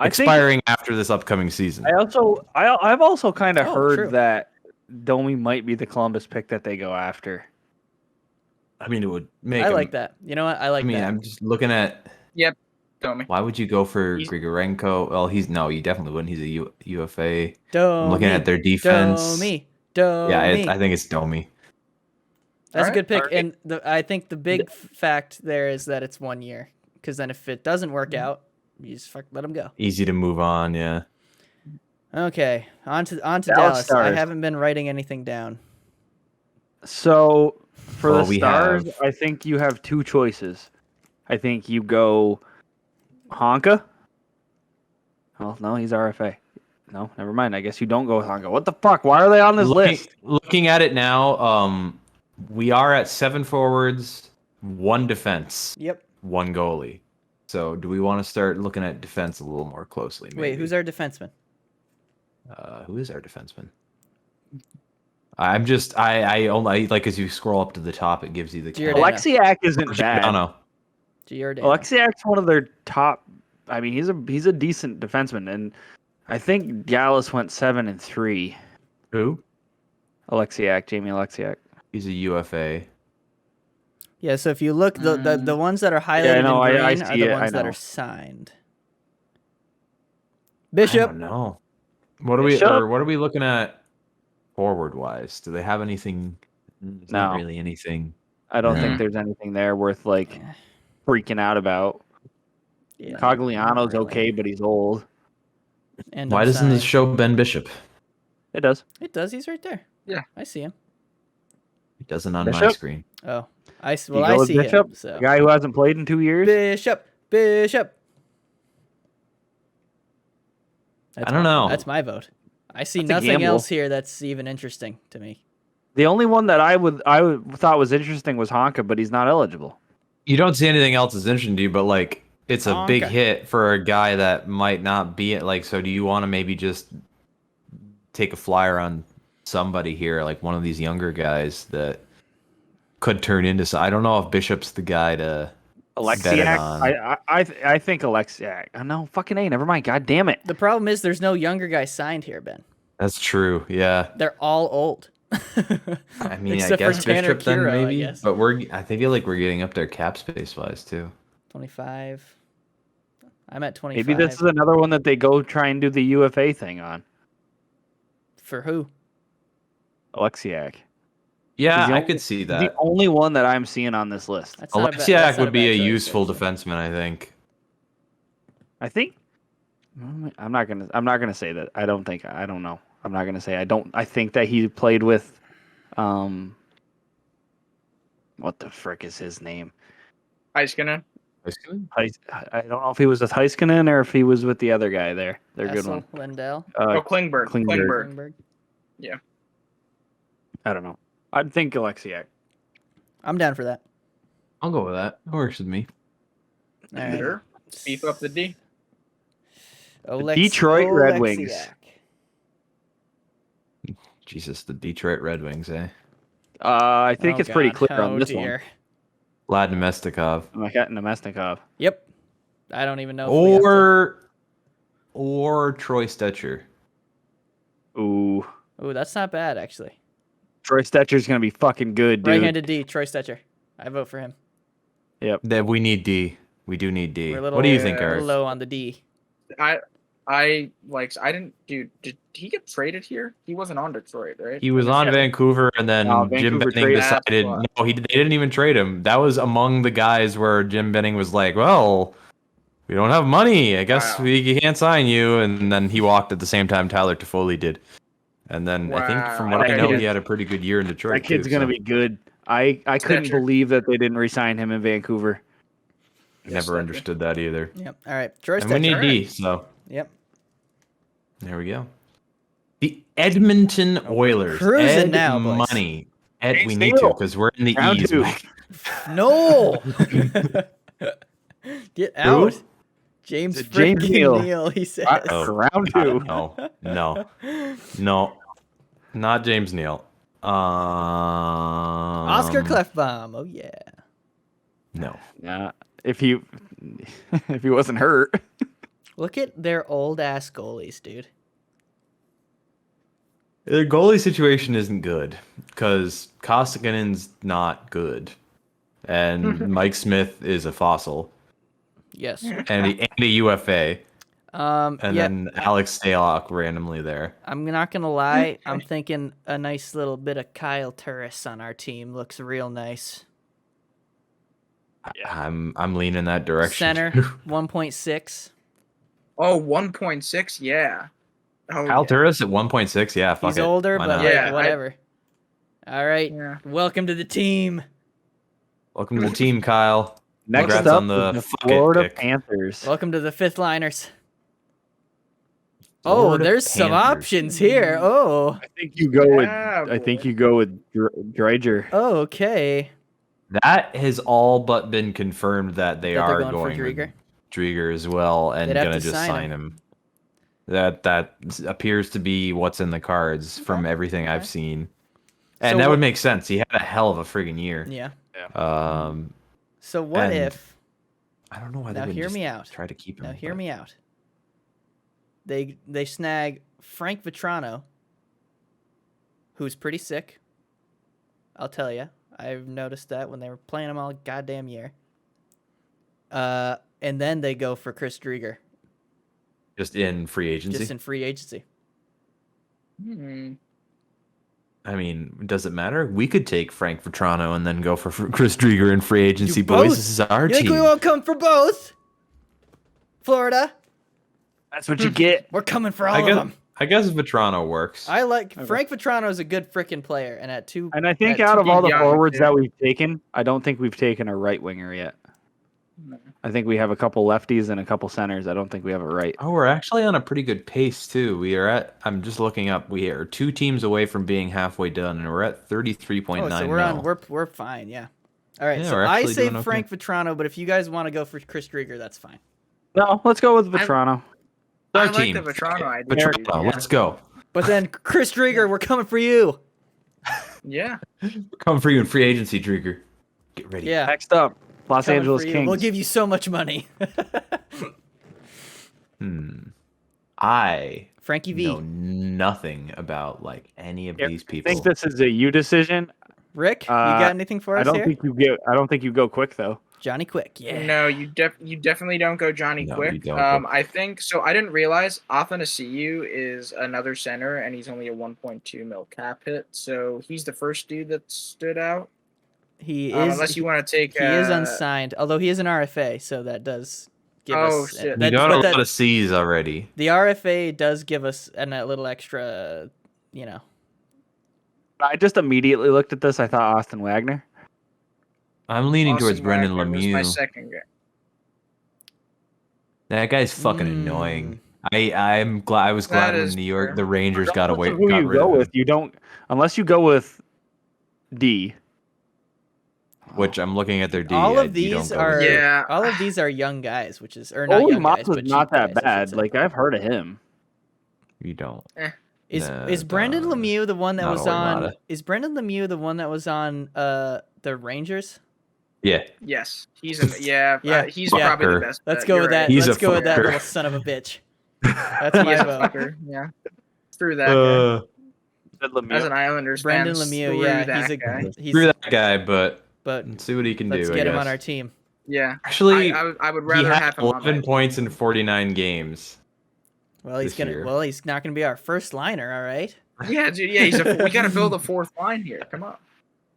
expiring after this upcoming season. I've also kind of heard true. that Domi might be the Columbus pick that they go after. I mean, it would make. I like that. You know what? I like that. I'm just looking at. Yep. Domi. Why would you go for He's- Grigorenko? Well, you definitely wouldn't. He's a UFA. Domi. I'm looking at their defense. Domi. Yeah, Domi. I think it's Domi. That's a Alright, good pick. alright. And I think the big fact there is that it's 1 year. Because then if it doesn't work out, you just let him go. Easy to move on. Yeah. Okay, on to Dallas Dallas. I Stars. haven't been writing anything down. So for Well, the we Stars, have- I think you have two choices. I think you go Honka. Oh no, he's RFA. No, never mind. I guess you don't go with Honka. What the fuck? Why are they on this list? Looking at it now, we are at 7 forwards, 1 defense, Yep. 1 goalie. So do we want to start looking at defense a little more closely? Wait, who's our defenseman? Who is our defenseman? I only like as you scroll up to the top, it gives you the Giordano. Alexiak isn't bad. Giordano. Giordano. Alexiak's one of their top. I mean, he's a decent defenseman, and I think Dallas went 7-3. Who? Alexiak, Jamie Alexiak. He's a UFA. Yeah, so if you look, the ones that are highlighted Yeah, I know, in green I are see the it, ones I that know. are signed. I Bishop. don't know. What are we looking at forward wise? Do they have anything? There's not No. really anything. I don't Yeah. think there's anything there worth like freaking out about. Yeah, Cogliano's really. okay, but he's old. And Why doesn't this unsigned. show Ben Bishop? It does. It does. He's right there. Yeah. I see him. It doesn't on my Bishop? screen. Oh, I see. You Well, go I with see Bishop, him. So a guy who hasn't played in 2 years. Bishop. I don't know. That's my vote. I see That's a nothing gamble. else here that's even interesting to me. The only one that I thought was interesting was Honka, but he's not eligible. You don't see anything else that's interesting to you, but like it's a big Okay. hit for a guy that might not be it. Like, so do you want to maybe just take a flyer on somebody here, like one of these younger guys that could turn into? I don't know if Bishop's the guy to bet it Alexiak. on. I think Alexiak. No, fucking A. Never mind. God damn it. The problem is there's no younger guy signed here, Ben. That's true. Yeah. They're all old. I mean, Except I for guess Tanner Bishop then Kiro, I maybe, guess. but I feel like we're getting up there cap space wise too. 25. I'm at 25. Maybe this is another one that they go try and do the UFA thing on. For who? Alexiak. Yeah, the I only- could see The that. only one that I'm seeing on this list. That's not a that's Alexiak not would be bad a choice, useful actually. defenseman, I think. I think I'm not gonna say that. I don't know. I'm not gonna say I think that he played with what the frick is his name? Heiskanen. I don't know if he was with Heiskanen or if he was with the other guy there. They're a good Hessel, one. Lindell. Klingberg. Klingberg. Klingberg. I don't know. I'd think Alexiak. I'm down for that. I'll go with that. It works with me. All right. Sure. Beef up the D. Detroit Red Wings. Oleksiak. Jesus, the Detroit Red Wings, eh? I think Oh, it's pretty God. clear on Oh, this dear. Vlad Nemestikov. one. I'm getting Nemesnikov. Yep. I don't even know. If we have Or Troy Stetcher. Ooh, to... Ooh, that's not bad, actually. Troy Stetcher's gonna be fucking good, dude. Right-handed D, Troy Stetcher. I vote for him. That we need D. We do need D. We're a little, What do you think, a little Eric? low on the D. I didn't. Dude, did he get traded here? He wasn't on Detroit, right? He was on Yeah. Vancouver, and then No, Jim Vancouver Benning traded- decided That's no, they didn't even trade him. That was among the guys where Jim Benning was like, "Well, we don't have money. I guess Wow. we can't sign you." And then he walked at the same time Tyler Toffoli did. And then I think, from what I Wow. know, That he had a pretty good year in Detroit. That kid's too, gonna so be good. I couldn't Stetcher. believe that they didn't re-sign him in Vancouver. Never understood that either. Yep. All right. Troy And we Stetcher. need All D, right. so Yep. there we go. The Edmonton Oilers. cruising Ed now, boys. money. James We need to Neal. because we're in the Round E's. two. Mike. No. Get out. James It's James freaking Neal. Neal, he says. Oh. Round two. No, not James Neal. Oscar Clefbaum. Oh, yeah. No. Yeah, if he wasn't hurt. Look at their old-ass goalies, dude. Their goalie situation isn't good because Kostikinen's not good, and Mike Smith is a fossil. Yes. and a UFA, and yeah, then Alex Stalock randomly there. I'm not gonna lie. I'm thinking a nice little bit of Kyle Turris on our team looks real nice. I'm leaning that direction. Center, too. 1.6. Oh, 1.6, yeah. Oh, Kyle yeah. Turris at 1.6. Yeah, fuck He's it. older, Why but not? like, Yeah, whatever. All right. Yeah. Welcome to the team. Welcome to the team, Kyle. Next Congrats up on the is the fuck it Florida pick. Panthers. Welcome to the fifth liners. Florida there's some Panthers. options here. Oh. I think you go Yeah, with. I think boy. you go with Dreiger. Oh, okay. That has all but been confirmed that they That they're are going for going Drieger? with Drieger as well, and They'd have gonna to just sign sign him. That appears to be what's in the cards from everything I've seen, and So that what- would make sense. He had a hell of a friggin' year. Yeah. Um, So what And if? I don't know why Now they hear wouldn't me just out. try to keep him. Now hear but- me out. They snag Frank Vetrano, who's pretty sick. I'll tell you. I've noticed that when they were playing him all goddamn year. And then they go for Chris Drieger, just in free agency. just in free agency. Hmm. I mean, does it matter? We could take Frank Vetrano and then go for Chris Drieger in free agency, You boys. both? This is our You think team. we won't come for both? Florida, That's what you get. we're coming for all of them. I guess Vetrano works. I like Frank Vetrano is a good freaking player, and at two. And I think at out two- of all the young, forwards too. that we've taken, I don't think we've taken a right winger yet. I think we have a couple lefties and a couple centers. I don't think we have a right. Oh, we're actually on a pretty good pace too. We are at. I'm just looking up. We are 2 teams away from being halfway done, and we're at 33.9 Oh, so we're mil. on. We're fine. Yeah. All right. Yeah, so we're I actually say doing okay. Frank Vetrano, but if you guys want to go for Chris Drieger, that's fine. No, let's go with Vetrano. Our I like team. the Vetrano idea. Vetrano, Yeah. let's go. But then Chris Drieger, we're coming for you. Yeah. We're coming for you in free agency, Drieger. Get ready. Yeah. Next up, Los coming Angeles for you. Kings. We'll give you so much money. I Frankie V. know nothing about like any of these I people. think this is a you decision. Rick, you got anything for us I don't here? think you get. I don't think you go quick though. Johnny Quick. Yeah. No, you definitely don't go Johnny No, Quick. you don't go- I think so. I didn't realize Athanasiou is another center, and he's only a 1.2 mil cap hit. So he's the first dude that stood out. He is. Unless you want to take. He is unsigned, although he is an RFA, so that does give Oh, us. shit. we That, don't but have a that- lot of C's already. the RFA does give us a little extra. You know. I just immediately looked at this. I thought Austin Wagner. I'm leaning towards Austin Brendan Wagner was my Lemieux. second guy. That guy's fucking annoying. I'm glad. I was That glad when is New York, fair. the Rangers got away. Who got you rid go of him, with? You don't unless you go with D. which I'm looking at their D. All I- of you don't these go are with it. Yeah. all of these are young guys, which is or not Oli young guys, Mata's but not cheap that guys, I should bad. say. Like I've heard of him. You don't. Is Brendan Lemieux the one that not was Oli on? Mata. Is Brendan Lemieux the one that was on the Rangers? Yeah. Yes, he's yeah. Yeah, He's yeah. probably the Fucker. best. Let's bet. go You're with that. right. He's Let's a go with that fucker. little son of a bitch. That's He my is a vote. fucker. Yeah. Screw that guy. Said Lemieux. As an Islanders Brendan fan, Lemieux, screw yeah, that he's a guy. Screw that guy, but But let's see what he can let's do. get I him on guess. our team. Yeah. Actually, I would he rather had have him on 11 my points in 49 games. Well, he's This gonna. year. Well, he's not gonna be our first liner. All right. Yeah, dude. Yeah, we got to build a fourth line here. Come on.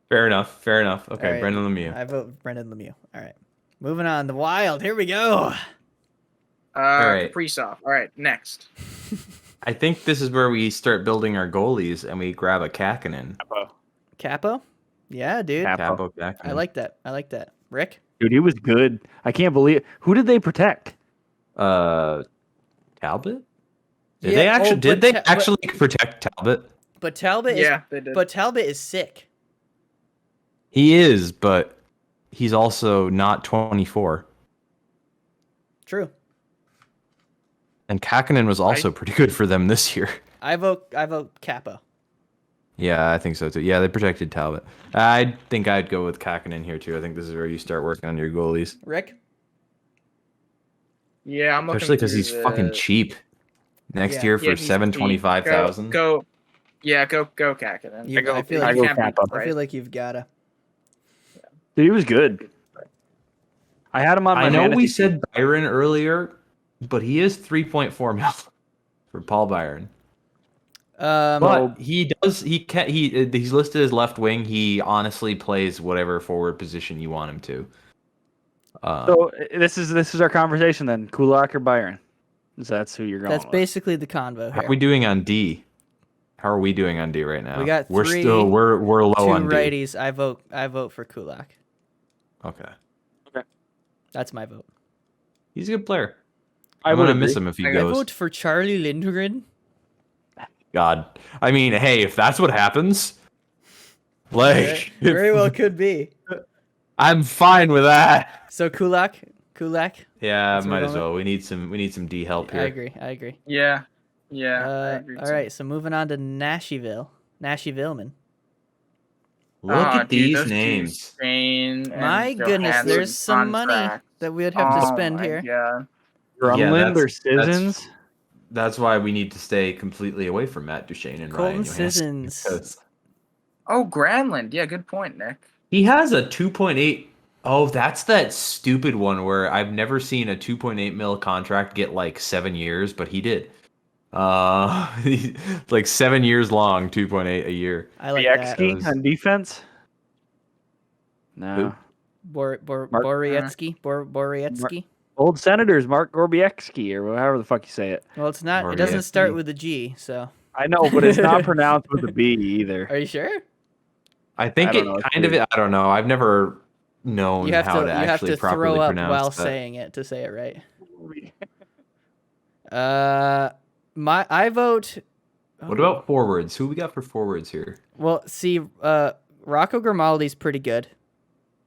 Fair enough. Fair enough. Okay, All right. Brendan Lemieux. I vote Brendan Lemieux. All right. Moving on. The Wild. Here we go. right. Kaprizov. All right, next. I think this is where we start building our goalies and we grab a Kakkonen. Capo. Yeah, dude. Capo. Capo Kakkonen. I like that. I like that. Rick. Dude, he was good. I can't believe. Who did they protect? Talbot? Did Yeah, they actually oh, did but they Ta- actually protect Talbot? But Talbot Yeah, is. they did. But Talbot is sick. He is, but he's also not 24. True. And Kakkonen was also pretty good for them this year. I vote Capo. Yeah, I think so too. Yeah, they protected Talbot. I think I'd go with Kakkonen here too. I think this is where you start working on your goalies. Rick. Yeah, I'm looking. Especially because through he's the- fucking cheap. Next Yeah. year Yeah, for he's 725,000. Go. Yeah, go Kakkonen. You- I feel I like go can't beat Capo. the I price. feel like you've gotta. Dude, he was good. I had him on my I know fantasy we team. said Byron earlier, but he is 3.4 mil for Paul Byron. But he does. He can. He's listed as left wing. He honestly plays whatever forward position you want him to. So this is our conversation then. Kulak or Byron? That's who you're going That's with. basically the convo How here. are we doing on D? How are we doing on D right now? We got we're three, still we're low 2 on D. righties. I vote for Kulak. Okay, That's my vote. he's a good player. I I'm would gonna miss agree. him if he I I goes. vote for Charlie Lindgren. God, I mean, hey, if that's what happens, like, Very well could be. I'm fine with that. So Kulak. Yeah, That's what we're might as going well. We need some D help here. I agree. Yeah. Yeah. I agree All too. right, so moving on to Nashvilleman. Look Aw, at dude, these those two, names. Spain and My goodness, Johansson there's some money contract. that we would have to Oh spend my here. God. Grunland or that's- Sissons? That's why we need to stay completely away from Matt Duchene and Colton Ryan Johansson. Sissons. Because Oh, Granlund. Yeah, good point, Nick. he has a 2.8. Oh, that's that stupid one where I've never seen a 2.8 mil contract get like 7 years, but he did. Like 7 years long, 2.8 a year. I like that. Biekski on defense? No. Borietsky. Old Senators, Mark Gorbiecki, or however the fuck you say it. Well, it's not. It doesn't start Borietsky. with a G. So. I know, but it's not pronounced with a B either. Are you sure? I think I don't know, it's kind of. weird. I don't know. I've never known You have how to. to You have actually to properly throw up pronounce while that. saying it to say it right. I vote. What about forwards? Who we got for forwards here? Well, see, Rocco Grimaldi's pretty good.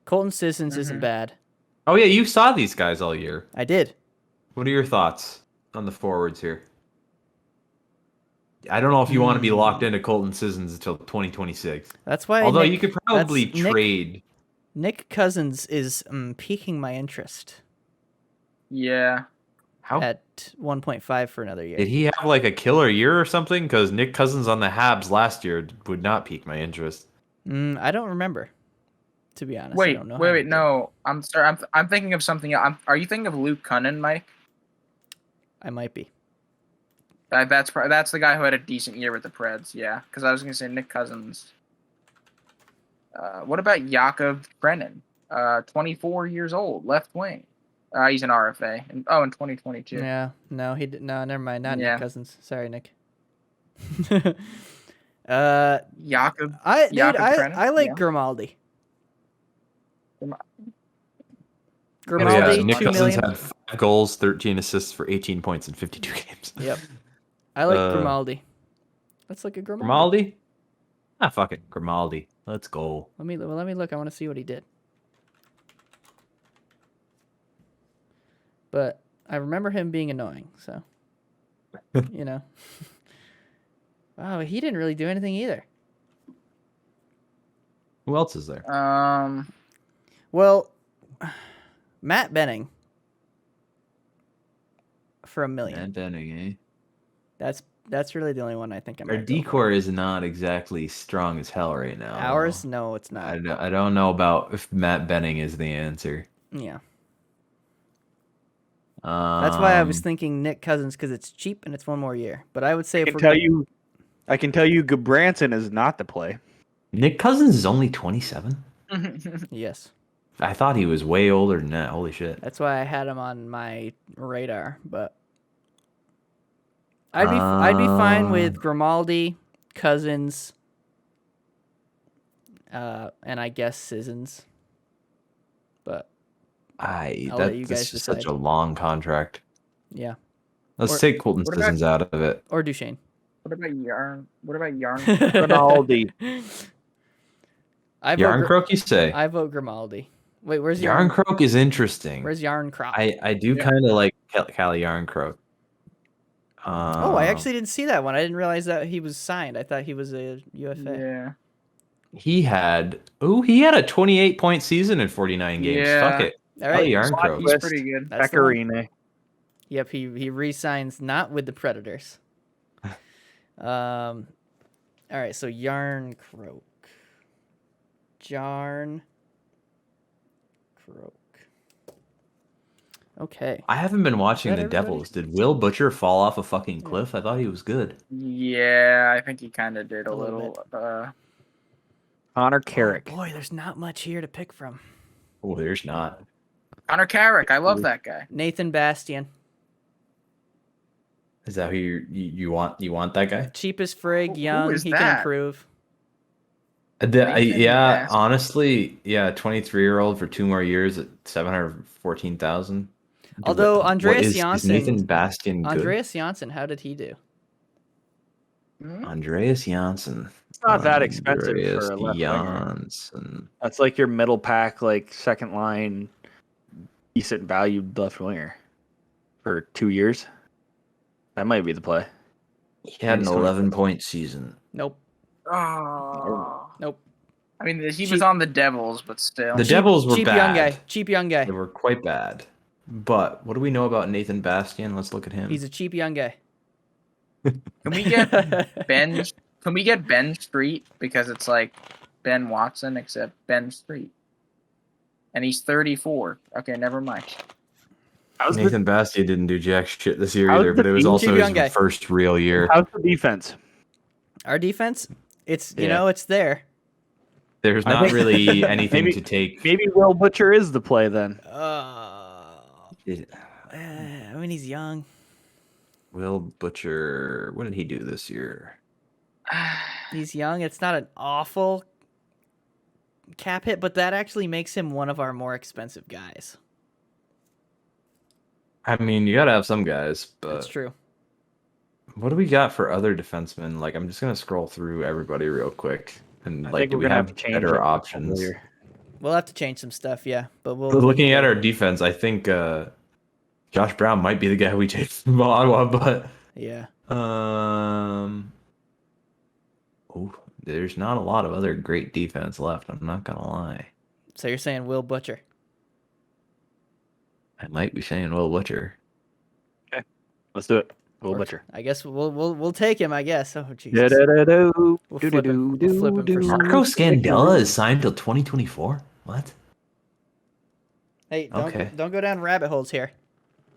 Colton Sissons isn't bad. Oh yeah, you saw these guys all year. I did. What are your thoughts on the forwards here? I don't know if you want to be locked into Colton Sissons until 2026. That's why. Although you could probably that's Nick- trade. Nick Cousins is piquing my interest Yeah. How at 1.5 for another year. did he have like a killer year or something? Because Nick Cousins on the Habs last year would not pique my interest. I don't remember. To be honest, I Wait, don't know. wait. No, I'm sorry. I'm thinking of something else. Are you thinking of Luke Cunnin, Mike? I might be. That's the guy who had a decent year with the Preds. Yeah, because I was gonna say Nick Cousins. What about Jakub Brennan? 24 years old, left wing. He's an RFA. In 2022. Yeah. No, he did. No, never mind. Not Yeah. Nick Cousins. Sorry, Nick. Jakub. Jakub Brennan? I like Yeah. Grimaldi. Oh, Grimaldi, yeah, Nick 2 Cousins million. had 5 goals, 13 assists for 18 points in 52 games. Yep. I like Grimaldi. Let's look at Grimaldi. Grimaldi? Ah, fuck it. Grimaldi. Let's go. Let me look. I want to see what he did. But I remember him being annoying, so you know. Wow, he didn't really do anything either. Who else is there? Well, Matt Benning for $1 million. Matt Benning, That's really the only one I think I'm. Our decor is not exactly strong as hell right now. Ours? No, it's not. I don't know about if Matt Benning is the answer. Yeah. That's why I was Um, thinking Nick Cousins because it's cheap and it's one more year. But I would say I can tell you Gabranson is not the play. Nick Cousins is only 27. yes. I thought he was way older than that. Holy shit. That's why I had him on my radar, but I'd be fine with Grimaldi, Cousins, and I guess Sissons. But I'll let you guys That's just such decide. a long contract. yeah, Let's take Colton what about- Sissons out of it. or Duchesne. What about Yarn? Grimaldi. Yarncroak, you say? I vote Grimaldi. Wait, where's Yarncroak is interesting. Where's Yarncroc? I do kind of like Cali Yarncroak. I actually didn't see that one. I didn't realize that he was signed. I thought he was a UFA. Yeah. He had a 28-point season in 49 games. Yeah. Fuck it. All right. Cali Yarncroak. He's pretty good. That's the Pekka one. Rinne. Yep, he re-signs not with the Predators. All right, so Yarncroak. Jarn Croak. Okay. I haven't been watching Is the that everybody? Devils. Did Will Butcher fall off a fucking cliff? I thought he was good. Yeah, I think he kind of did A a little little. Connor Oh, Carrick. boy, there's not much here to pick from. Oh, there's not. Connor Carrick, I love that guy. Nathan Bastian. Is that who you want? You want that guy? Cheapest frig, Who young. is He can that? improve. Nathan Yeah, Bastian. honestly, yeah, 23-year-old for 2 more years at 714,000. Although What Andreas is Janssen, Nathan Bastian good? Andreas Janssen, how did he do? Andreas Janssen. It's not that expensive Andreas for a left winger. Janssen. That's like your middle pack, like second line, decent valued left winger for 2 years. That might be the play. He had an He's 20. 11-point season. Nope. Oh. Nope. I mean, he Cheap- was on the Devils, but still. The Devils were cheap bad. young guy. Cheap young guy. They were quite bad. But what do we know about Nathan Bastian? Let's look at him. He's a cheap young guy. Can we get Ben? Can we get Ben Street, because it's like Ben Watson except Ben Street, and he's 34. Okay, never mind. Nathan Bastian didn't do jack shit this year How's either, the but it was team? also Cheap young guy. his first real year. How's the defense? Our defense, it's you Yeah. know, it's there. There's I not think- really anything maybe- to take. Maybe Will Butcher is the play then. I mean, he's young. Will Butcher, what did he do this year? He's young. It's not an awful cap hit, but that actually makes him one of our more expensive guys. I mean, you gotta have some guys, That's but true. what do we got for other defensemen? Like, I'm just gonna scroll through everybody real quick, and I like, think do we're we gonna have have to change better it options? earlier. We'll have to change some stuff, yeah. But we'll Looking at our defense, I think Josh Brown might be the guy we take from Ottawa, but yeah. there's not a lot of other great defense left. I'm not gonna lie. So you're saying Will Butcher? I might be saying Will Butcher. Let's do it. Will Or- Butcher. I guess we'll take him. I guess. Oh Jesus. Da-da-da-do, We'll flip him. We'll flip him for do-do-do-do. sure. Marco Scandella is signed till 2024. What? Hey, Okay. don't go down rabbit holes here.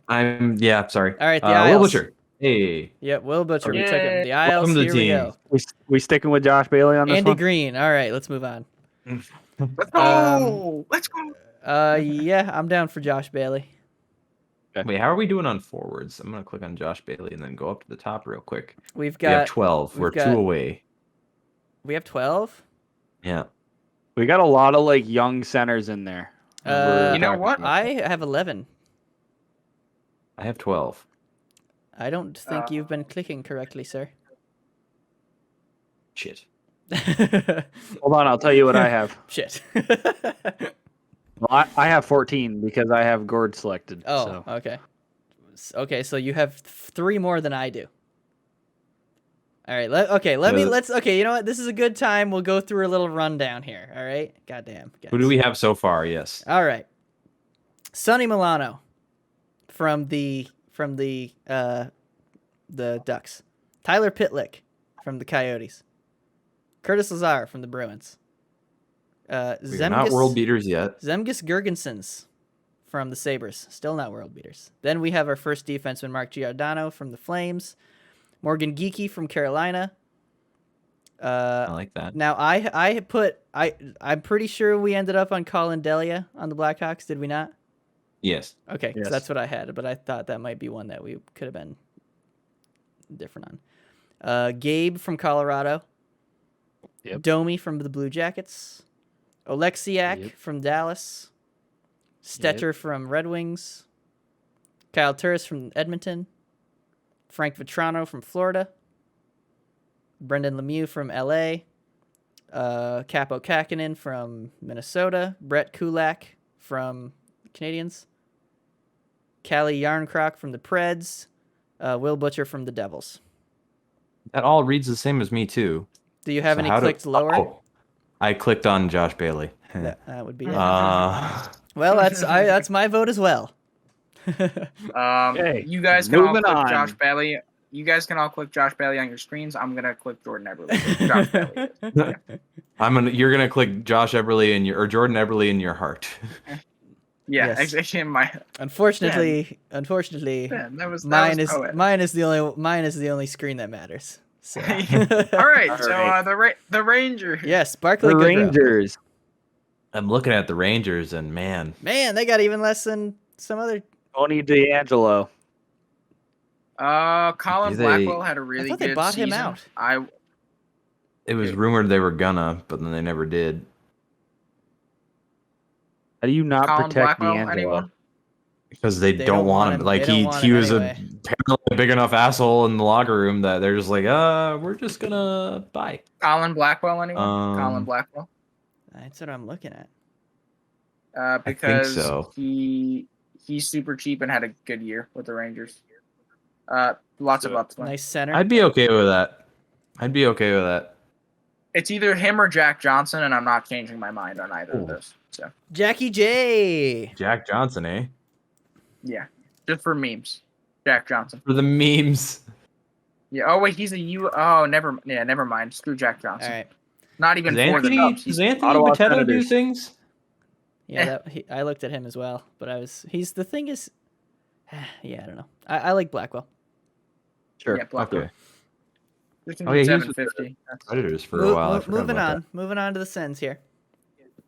Sorry. All right, the Will Isles. Butcher. Hey. Yep, Will Butcher. We took him. Yay. The Isles. Welcome to Here the we team. go. We sticking with Josh Bailey on this Andy one? Green. All right, let's move on. Let's go. Let's go. Yeah, I'm down for Josh Bailey. Wait, how are we doing on forwards? I'm gonna click on Josh Bailey and then go up to the top real quick. We've We have got 12. we've We're got- 2 away. we have 12. Yeah. We got a lot of like young centers in there. Uh, You know what? I have 11. I have 12. I don't think you've been clicking correctly, sir. Shit. Hold on, I'll tell you what I have. Shit. Well, I have 14 because I have Gord selected. Oh, So. okay. Okay, so you have 3 more than I do. All right. Okay, you know what? This is a good time. We'll go through a little rundown here. All right. Goddamn. Guys. Who do we have so far? Yes. All right. Sonny Milano from the Ducks. Tyler Pitlick from the Coyotes. Curtis Lazar from the Bruins. We're not world beaters yet. Zemgus Girgensons from the Sabres. Still not world beaters. Then we have our first defenseman, Mark Giordano from the Flames. Morgan Geekie from Carolina. I like that. Now I'm pretty sure we ended up on Colin Delia on the Blackhawks, did we not? Yes. Okay, 'cause Yes. that's what I had, but I thought that might be one that we could have been different on. Gabe from Colorado. Yep. Domi from the Blue Jackets. Oleksiak Yep. from Dallas. Stetcher from Red Wings. Kyle Turris from Edmonton. Frank Vetrano from Florida. Brendan Lemieux from LA. Capo Kakinen from Minnesota. Brett Kulak from Canadians. Callie Yarncroc from the Preds. Will Butcher from the Devils. That all reads the same as me too. Do you have So any how clicked lower? Oh, I clicked on Josh Bailey. That would be it. Well, That's my vote as well. Okay, You guys can all moving click on. Josh Bailey. You guys can all click Josh Bailey on your screens. I'm gonna click Jordan Eberle. Josh Bailey. You're gonna click Josh Eberle or Jordan Eberle in your heart. Yeah, Yes. exactly. Unfortunately, Man, that mine was is poetic. mine is the only screen that matters. So. All right, All so right. the Rangers. Yes, Barclay The Goodrow. Rangers. I'm looking at the Rangers, and man, Man, they got even less than some other. Tony DeAngelo. Colin Do they- Blackwell had a really thought they good bought him season. out. it was rumored they were gonna, but then they never did. How do you not Colin protect Blackwell, DeAngelo? anyone? Because they don't want him. Like they don't want he him was anyway. apparently a big enough asshole in the locker room that they're just like, we're just gonna buy. Colin Blackwell, anyone? Colin Um, Blackwell. That's what I'm looking at. Because so. he's super cheap and had a good year with the Rangers. Lots of upswing. Nice center. I'd be okay with that. It's either him or Jack Johnson, and I'm not changing my mind on either of those. So Jackie J. Jack Johnson, eh? yeah, just for memes, Jack Johnson. For the memes. Yeah. Oh wait, he's a U. Oh, never mind. Screw Jack All Johnson. right. Not even Does for the Anthony, Cubs. does He's Anthony Ottawa Potato do Senators. things? Yeah, I looked at him as well, but the thing is, yeah, I don't know. I like Blackwell. Sure. Yeah, Blackwell. Okay. Oh yeah, he was 750. Predators for a while. I forgot Moving about on. Moving on to the Sens here.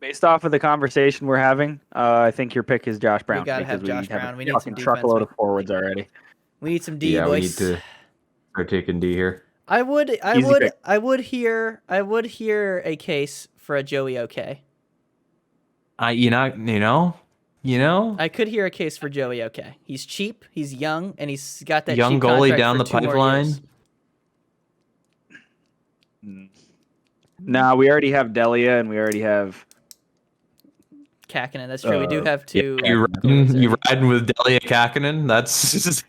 Based off of the conversation we're having, I think your pick is Josh Brown. We gotta have because Josh Brown. A We need some fucking truckload of defensemen. forwards already. We need some that. D, Yeah, we need boys. to start taking D here. I would pick. hear a case for a Joey OK. You know. I could hear a case for Joey OK. He's cheap, he's young, and he's got that Young cheap goalie contract down for the 2 more pipeline. years. Nah, we already have Delia and we already have. Kakinen, that's true. We do have two. You goalies riding already. with Delia Kakinen? That's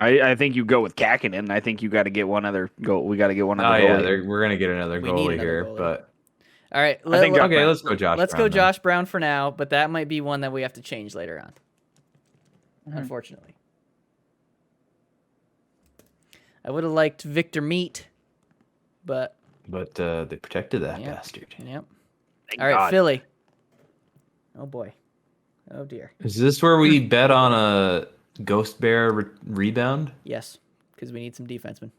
I think you go with Kakinen. I think you got to get one other goal. We got to get one oh other. yeah, goalie. we're gonna get another We need goalie another here, goalie. but All right, I think Josh okay, Brown. let's go Josh. let's Brown go then. Josh Brown for now, but that might be one that we have to change later on. Unfortunately, I would have liked Victor Meat, but But they protected that Yep. bastard. yep. Thank All right, God. Philly. Oh boy. Oh dear. Is this where we bet on a Ghost Bear rebound? Yes, because we need some defensemen,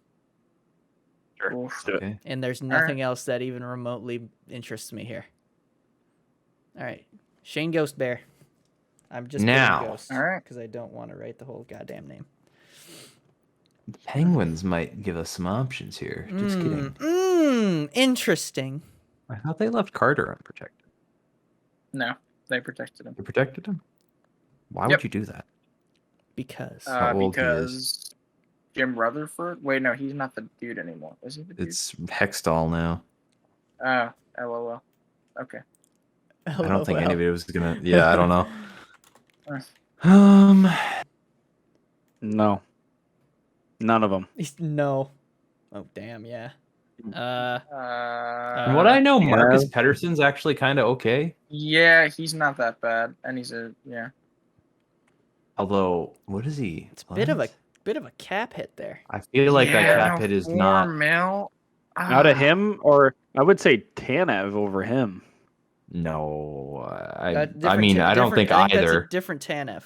Sure. Oof. Let's do it. Okay. and there's right. nothing else that even remotely interests me here. All right, Shane Ghost Bear. I'm just Now. putting Ghost All right. because I don't want to write the whole goddamn name. The Penguins might give us some options here. Just kidding. Interesting. I thought they left Carter unprotected. No, they protected him. They protected him? Why Yep. would you do that? Because How old he Because Jim Rutherford. Wait, no, he's not the dude anymore. Is he the dude? It's Hextall now. LOL. Okay. I don't think LOL. anybody was gonna. Yeah, I don't know. Uh. No. None of them. No. Oh damn, yeah. From what I know, Marcus Pedersen's actually kind of okay. Yeah, he's not that bad, and he's yeah. Although, what is he? It's a bit of a cap hit there. I feel like that Yeah, cap no, hit is 4 not. mil. Out of him, or I would say Tanev over him. No, I Different mean, I don't think That's either. a different Tanev.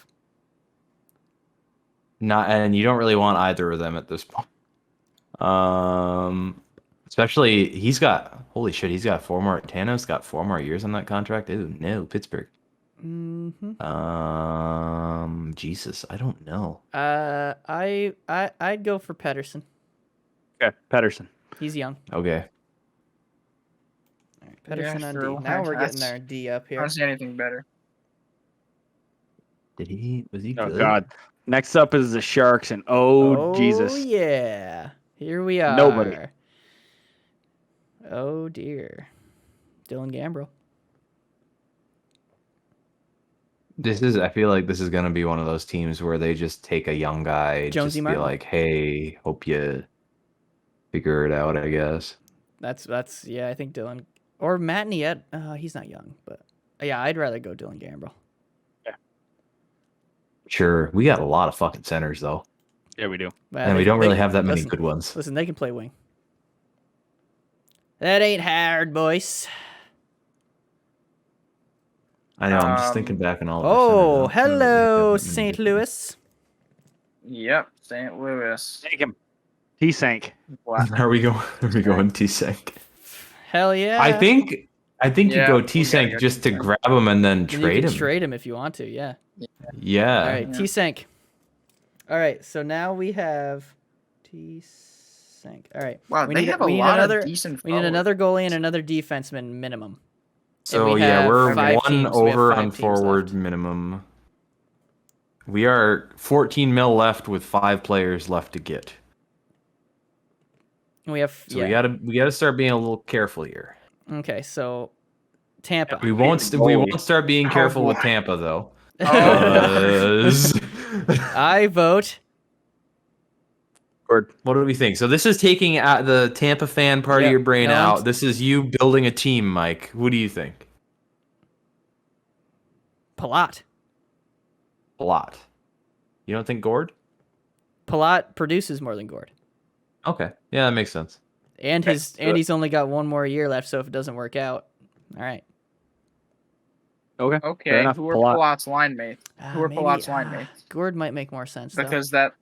Not, and you don't really want either of them at this point. Especially he's got holy shit, he's got 4 more. Tanev's got 4 more years on that contract. Ooh, no, Pittsburgh. Mm-hmm. Jesus, I don't know. I'd go for Pedersen. Okay, Pedersen. He's young. Okay, All right, Pedersen on sure, D. Now we're getting that's- our D up I here. don't see anything better. was he Oh good? God. Next up is the Sharks, and oh Jesus, yeah. Here we are. Nobody. Oh dear. Dylan Gambrell. I feel like this is gonna be one of those teams where they just take a young guy, Jonesy just Martin. be like, "Hey, hope you figure it out." I guess. That's yeah. I think Dylan or Matt Niet. He's not young, but yeah, I'd rather go Dylan Gambrell. Sure, we got a lot of fucking centers though, yeah, we do. and we don't really have that many listen, good ones. Listen, they can play wing. That ain't hard, boys. I know. I'm just thinking back on all. Of our Oh, centers. I don't know that we hello, have that many St. good Louis. Yep, St. Louis. Take him. T-Sank. What? ones. Are we going? Are we going T-Sank? Hell yeah. I think you Yeah, go we gotta T-Sank go just to T-Sank. grab him and then And you trade can him. trade him if you want to, yeah. Yeah. All right, Yeah. T-Sank. All right, so now we have T-Sank. All right. Wow, we they need, have a we need lot another, of decent. We need forwards. another goalie and another defenseman minimum. So we yeah, have we're 5 one teams. We have over 5 on teams forward left. minimum. We are 14 mil left with 5 players left to get. And we have So we gotta start being a little careful here. Okay, so Tampa. We won't start being careful with boy. Tampa though. Oh. 'Cause- I vote. Or What do we think? So this is taking out the Tampa fan part Yep. of your brain No, I'm- out. This is you building a team, Mike. Who do you think? Palat. A lot. You don't think Gord? Palat produces more than Gord. Okay. Yeah, that makes sense. And he's only got 1 more year left, so if it doesn't work out. All right. okay. Fair Okay, enough. who are Palat. Palat's line mates? Who are Palat's line mates? Gord might make more sense though. Because that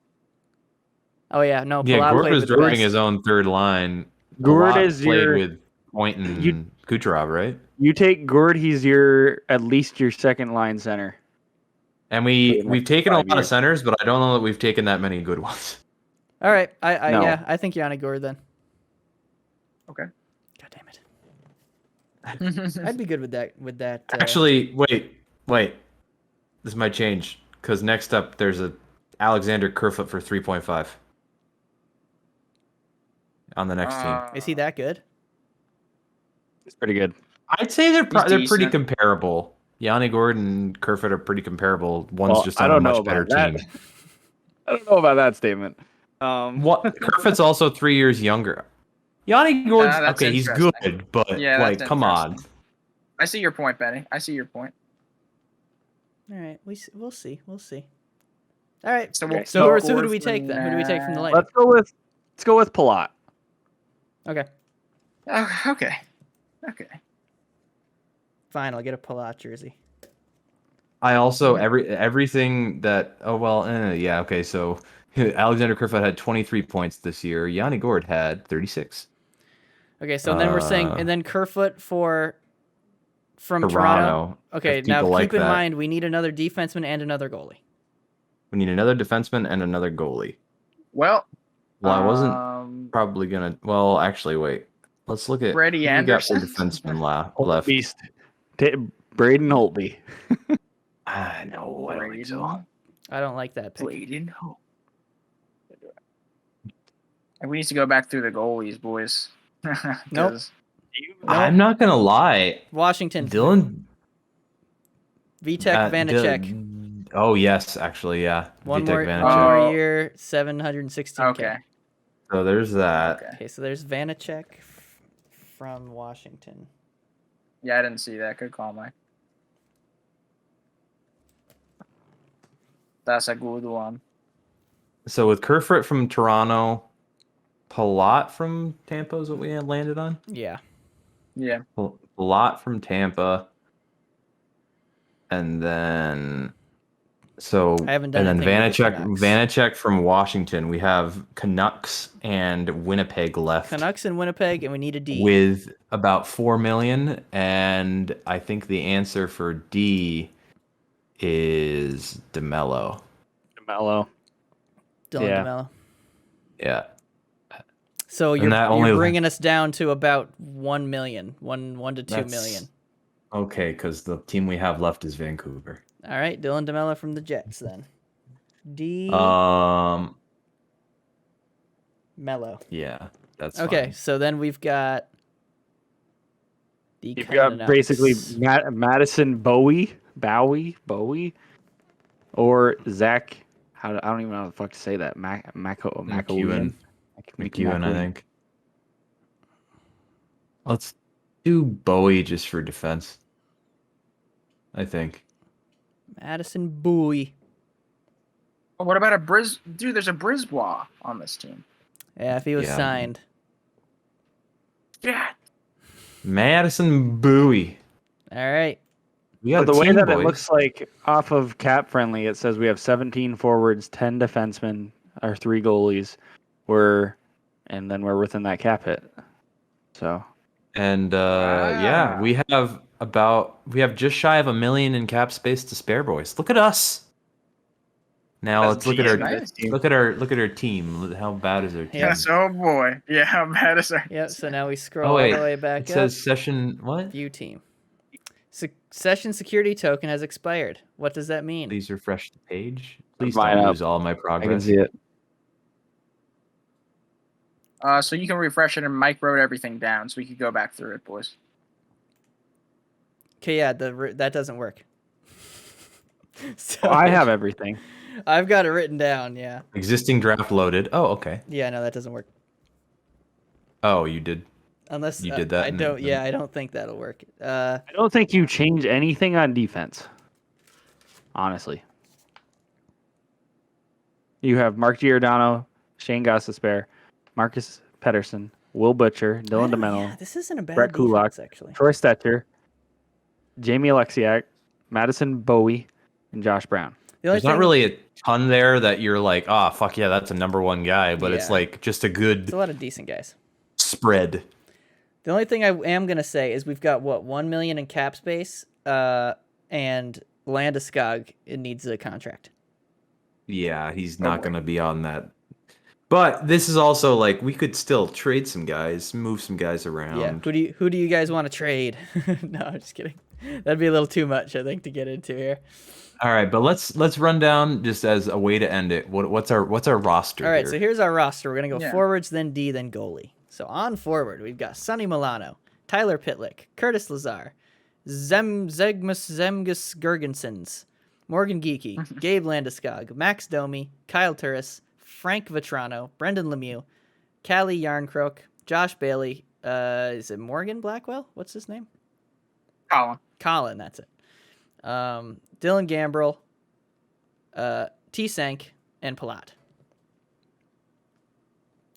Oh yeah, no. Yeah, Palat Gord played was with the doing best. his own third line. Gord Palat is played your. with Point and you- Kucherov, right? You take Gord. He's at least your second line center. And For the we've next taken a 5 lot of years. centers, but I don't know that we've taken that many good ones. All right. I No. yeah, I think Yanni Gord then. Okay. God damn it. I'd be good with that. Actually, wait. This might change because next up there's a Alexander Kerfoot for 3.5 on the next team. Is he that good? It's pretty good. I'd say they're pretty decent. comparable. Yanni Gord and Kerfoot are pretty comparable. One's Well, just I on a don't know much better about that. team. I don't know about that statement. What? Kerfoot's also 3 years younger. Yanni Gord's that's okay. He's interesting. good, but Yeah, like, that's come on. interesting. I see your point, Benny. I see your point. All right. We'll see. We'll see. All right. So So, we'll who do we take then? Who do we take from the lineup? Let's go with Palat. Okay. Okay. Okay. Fine. I'll get a Palat jersey. I also everything that yeah, okay, so Alexander Kerfoot had 23 points this year. Yanni Gord had 36. Okay. So then we're saying, and then Kerfoot from Toronto. Toronto. Okay. if Now people like keep in that. mind we need another defenseman and another goalie. We need another defenseman and another goalie. Well, I wasn't probably gonna. Well, actually, wait. Let's look at Freddie who we got for Anderson? defenseman left. Beast. Braden Holtby. No, I don't think so. I don't like that pick. Braden. We need to go back through the goalies, boys. Nope. 'Cause I'm not gonna lie. Washington. Dylan Vitek Vanacek. Oh yes, actually, yeah. One Vitek more Vanacek. year, 716K. Okay. So there's that. Okay. Okay, so there's Vanacek from Washington. Yeah, I didn't see that. Good call, Mike. That's a good one. So with Kerfoot from Toronto, Palat from Tampa is what we had landed on. Yeah. Yeah. Palat from Tampa, and then I haven't done and then anything with the Canucks. Vanacek from Washington. We have Canucks and Winnipeg left. Canucks in Winnipeg, and we need a D. With about 4 million, and I think the answer for D is DeMello. DeMello. Dylan yeah. DeMello. Yeah. So And that you're only- bringing us down to about 1 million, 1 to 2 That's- million. Okay, because the team we have left is Vancouver. All right, Dylan DeMello from the Jets then. D. Mello. Yeah, that's Okay, fine. so then we've got the You've got Canucks. basically Madison Bowie, or Zach. I don't even know how the fuck to say that. McEwen, I think. Let's do Bowie just for defense. I think. Madison Bowie. What about Dude, there's a Brisbois on this team. Yeah, if he was Yeah. signed. Yeah. Madison Bowie. All right. We got But the a way team, that boys. it looks like off of Cap Friendly, it says we have 17 forwards, 10 defensemen, our 3 goalies. And then we're within that cap hit. So And yeah, we have just shy of $1 million in cap space to spare, boys. Look at us. Now That's let's look at our nice. look at our team. How bad is our team? Yes, oh boy. Yeah, how bad is our Yep. So now we scroll Oh wait, all the way back it up. says session what? View team. Session security token has expired. What does that mean? Please refresh the page. Please Mine don't up. lose all my I can progress. see it. So you can refresh it, and Mike wrote everything down, so we could go back through it, boys. Okay, yeah, that doesn't work. So I have everything. I've got it written down. Yeah. Existing draft loaded. Oh, okay. Yeah, no, that doesn't work. Oh, you did. Unless You did that I and don't. then- Yeah, I don't think that'll work. I don't think you change anything on defense. Honestly. You have Mark Giordano, Shane Gostisbehere, Marcus Pettersson, Will Butcher, Dylan DeMello, Yeah, this isn't a bad Brett Kulak, defense, actually. Troy Stetcher, Jamie Alexiak, Madison Bowie, and Josh Brown. The only There's not thing- really a ton there that you're like, oh fuck yeah, that's a number 1 guy, but it's Yeah. like just a good It's a lot of decent guys. spread. The only thing I am gonna say is we've got what, 1 million in cap space, and Landeskog, it needs a contract. Yeah, he's Oh, not boy. going to be on that. But this is also like we could still trade some guys, move some guys around. Yeah. Who do you guys want to trade? No, I'm just kidding. That'd be a little too much, I think, to get into here. All right, but let's run down just as a way to end it. What's our roster? All right, here? so here's our roster. We're gonna go Yeah. forwards, then D, then goalie. So on forward, we've got Sonny Milano, Tyler Pitlick, Curtis Lazar, Zemgus Gergensons, Morgan Geeky, Gabe Landeskog, Max Domi, Kyle Turris, Frank Vetrano, Brendan Lemieux, Callie Yarncroke, Josh Bailey, is it Morgan Blackwell? What's his name? Colin, that's it. Dylan Gambrell, T. Sank, and Palat.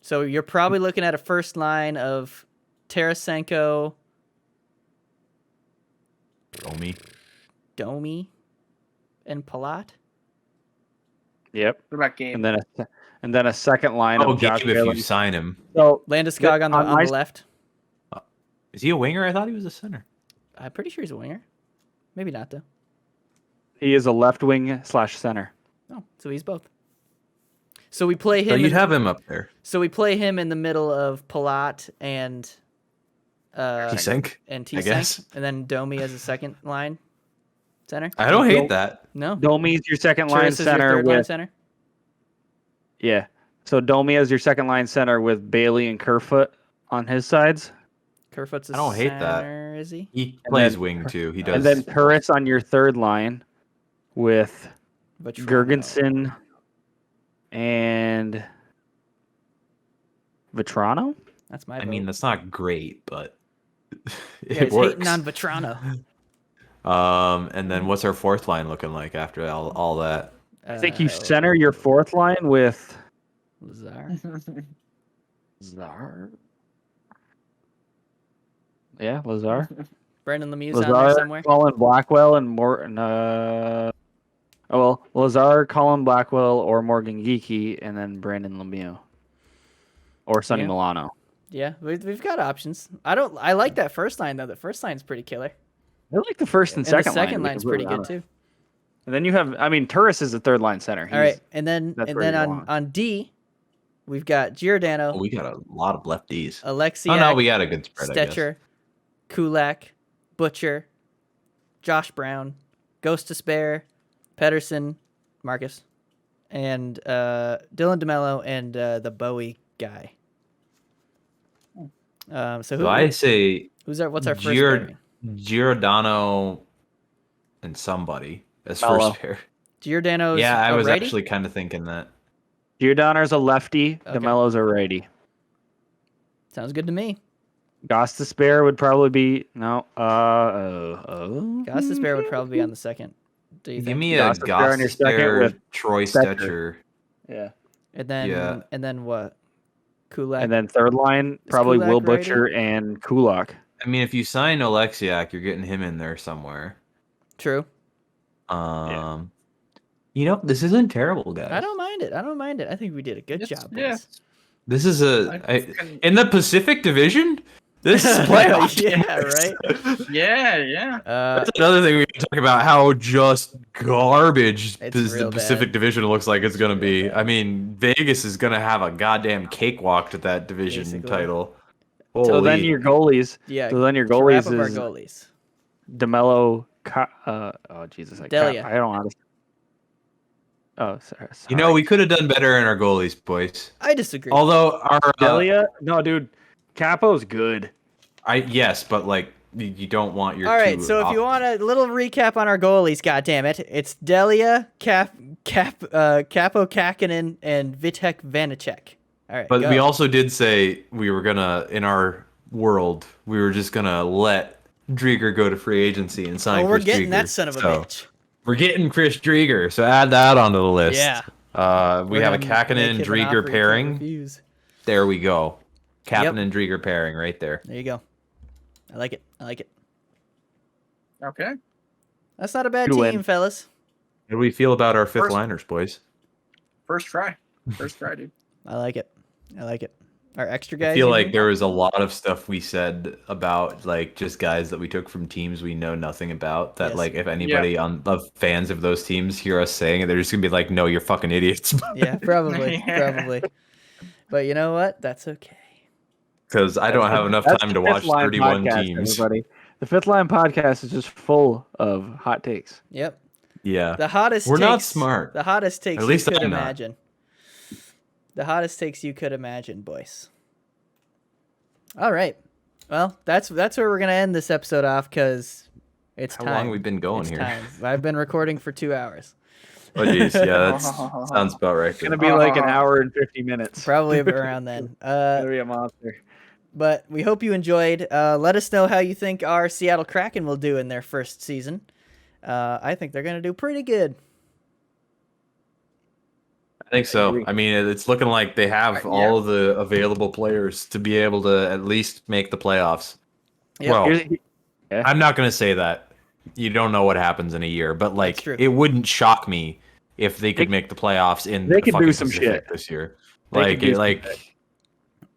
So you're probably looking at a first line of Tarasenko, Domi, and Palat. Yep. What about Gabe? And then a second line Oh, of Josh Gabe, if Bailey. you sign him. So Landeskog on the on my- left. Is he a winger? I thought he was a center. I'm pretty sure he's a winger. Maybe not though. he is a left wing / center. Oh, so he's both. So we play So him. you'd have him up there. So we play him in the middle of Palat and He sank. and I T. guess. and then Domi as a second line center. I don't hate that. No. Domi's your second line Turris is your center third line with center. yeah. So Domi as your second line center with Bailey and Kerfoot on his sides, Kerfoot's a I don't hate that. center, is he? He plays then- wing too. He does. and then Turris on your third line with Vetrano. Gergensen and Vetrano. That's my I vote. mean, that's not great, but Yeah, it he's works. hating on Vetrano. And then what's our fourth line looking like after all that? I think you center your fourth line with Lazar. Lazar. Yeah, Lazar. Brendan Lemieux's on there Lazar, somewhere. Colin Blackwell, and Morton. Lazar, Colin Blackwell, or Morgan Geeky, and then Brandon Lemieux, or Sonny Yeah. Milano. Yeah, we've got options. I like that first line though. The first line's pretty killer. I like the first and And second the line. second to be line's pretty completely good honest. too. And then you have, Turris is the third line center. All right, and then that's where you on belong. D, we've got Giordano, Oh, we got a lot of lefties. Alexiak, Oh no, we got a good spread. I guess. Stetcher, Kulak, Butcher, Josh Brown, Gostisbehere, Pedersen, Marcus, and Dylan DeMello and the Bowie guy. So I say what's our first Giord- pairing? Giordano and somebody as Mello. first pair. Giordano's Yeah, I a was righty? actually kind of thinking that. Giordano's a lefty. Okay. DeMello's a righty. Sounds good to me. Gostisbehere would probably be no. Gostisbehere would probably be on the second. Do you Give think? me a Gostisbehere on your second Gostisbehere, with Troy Stetcher. Stetcher. Yeah. And then what? Kulak. And then third line, probably Kulak Will righty? Butcher and Kulak. I mean, if you sign Alexiak, you're getting him in there somewhere. True. You know, this isn't terrible, guys. I don't mind it. I think we did a good job. Yeah. Boys. This is in the Pacific Division. This is playoff. Yeah, right. Yeah. That's another thing we can talk about. How just garbage It's the real Pacific bad. Division looks like it's gonna be. I mean, Vegas is gonna have a goddamn cakewalk to that division Basically. title. So then Holy. your goalies. Yeah. So then your to wrap goalies up our is goalies. DeMello. Oh Jesus! I Delia. don't know how to. Oh, sorry. You know, we could have done better in our goalies, boys. I disagree. Although our Delia. No, dude. Capo's good. yes, but like you don't want your. All right, two so if you want a little recap on our goalies, goddammit, it's Delia, Capo Kakinen, and Vitek Vanacek. All right, But go. we also did say we were gonna, in our world, we were just gonna let Drieger go to free agency and sign. we're Chris getting Drieger. that son of a So, bitch. We're getting Chris Drieger, so add that onto the list. Yeah. We We're have a gonna make Kakinen him an Drieger offer he can't pairing. refuse. There we go. Yep. Kakinen Drieger pairing right there. There you go. I like it. Okay. That's not a bad Good team, win. fellas. How do we feel about our fifth First- liners, boys? First try, dude. I like it. Our extra guys. I feel you like mean? there was a lot of stuff we said about like just guys that we took from teams we know nothing about. That Yes. like if anybody of fans of those teams hear us saying it, they're just gonna be like, "No, you're fucking idiots." Yeah, probably. Yeah. Probably. But you know what? That's okay. Because I don't have enough That's time the to watch Fifth Line 31 podcast, teams. Everybody. The Fifth Line podcast is just full of hot takes. Yep. Yeah. The hottest We're takes, not smart. The hottest takes At least you could I'm not. imagine. The hottest takes you could imagine, boys. All right. Well, that's where we're gonna end this episode off because it's How time. long we been going It's here? time. I've been recording for 2 hours. Oh jeez, yeah, that sounds about right. It's gonna be like an hour and 50 minutes. Probably around then. It's gonna be a monster. But we hope you enjoyed. Let us know how you think our Seattle Kraken will do in their first season. I think they're gonna do pretty good. I think so. I mean, it's looking like they have all of the available players to be able to at least make the playoffs. Yep. Well, Here's- I'm not going to say that. You don't know what happens in a year, but like That's true. it wouldn't shock me if they could make the playoffs in they the could do fucking some Pacific shit. this year. They could do some shit.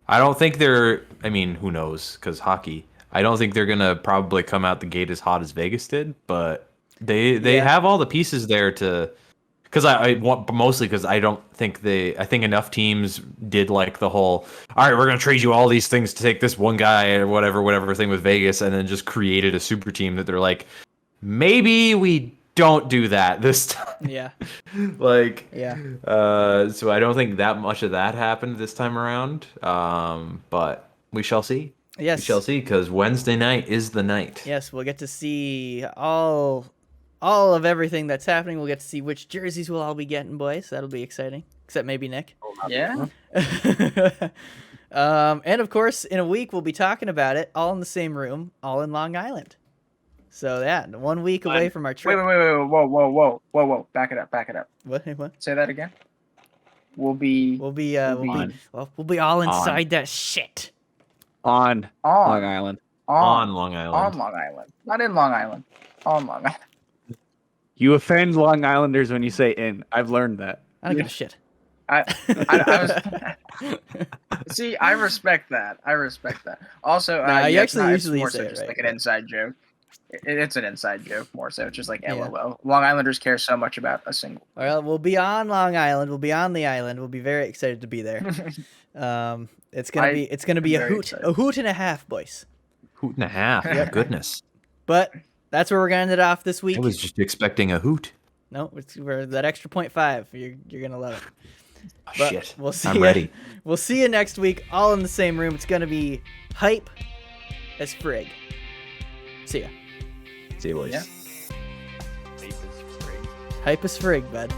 I don't think they're. I mean, who knows? Because hockey. I don't think they're gonna probably come out the gate as hot as Vegas did, but they Yeah. have all the pieces there to. Because I want mostly because I don't think I think enough teams did like the whole. All right, we're gonna trade you all these things to take this one guy or whatever thing with Vegas, and then just created a super team that they're like, maybe we don't do that this time. Yeah. Like, Yeah. so I don't think that much of that happened this time around. But we shall see. Yes. We shall see because Wednesday night is the night. Yes, we'll get to see all of everything that's happening. We'll get to see which jerseys we'll all be getting, boys. That'll be exciting. Except maybe Nick. Yeah. And of course, in a week we'll be talking about it, all in the same room, all in Long Island. So yeah, 1 week away from our Wait, trip. whoa. Back it up. What? Say that again. We'll be We'll be all inside that shit. On Long Island. On Long Island. On Long Island. Not in Long Island. On Long Island. You offend Long Islanders when you say "in." I've learned that. I don't give a shit. I was. See, I respect that. Also, Nah, you yeah, actually it's usually more say so it just right, like an but- inside joke. It's an inside joke more so. It's just like Yeah. LOL. Long Islanders care so much about a single. Well, we'll be on Long Island. We'll be on the island. We'll be very excited to be there. It's gonna be a very hoot, excited. a hoot and a half, boys. Hoot and a half. Yep. Goodness. But that's where we're gonna end it off this week. I was just expecting a hoot. No, we're that extra 0.5. You're gonna love it. Oh, But shit. we'll see. I'm ready. We'll see you next week, all in the same room. It's gonna be hype as frig. See ya. See you, boys. Yeah. Hype as frig, bud.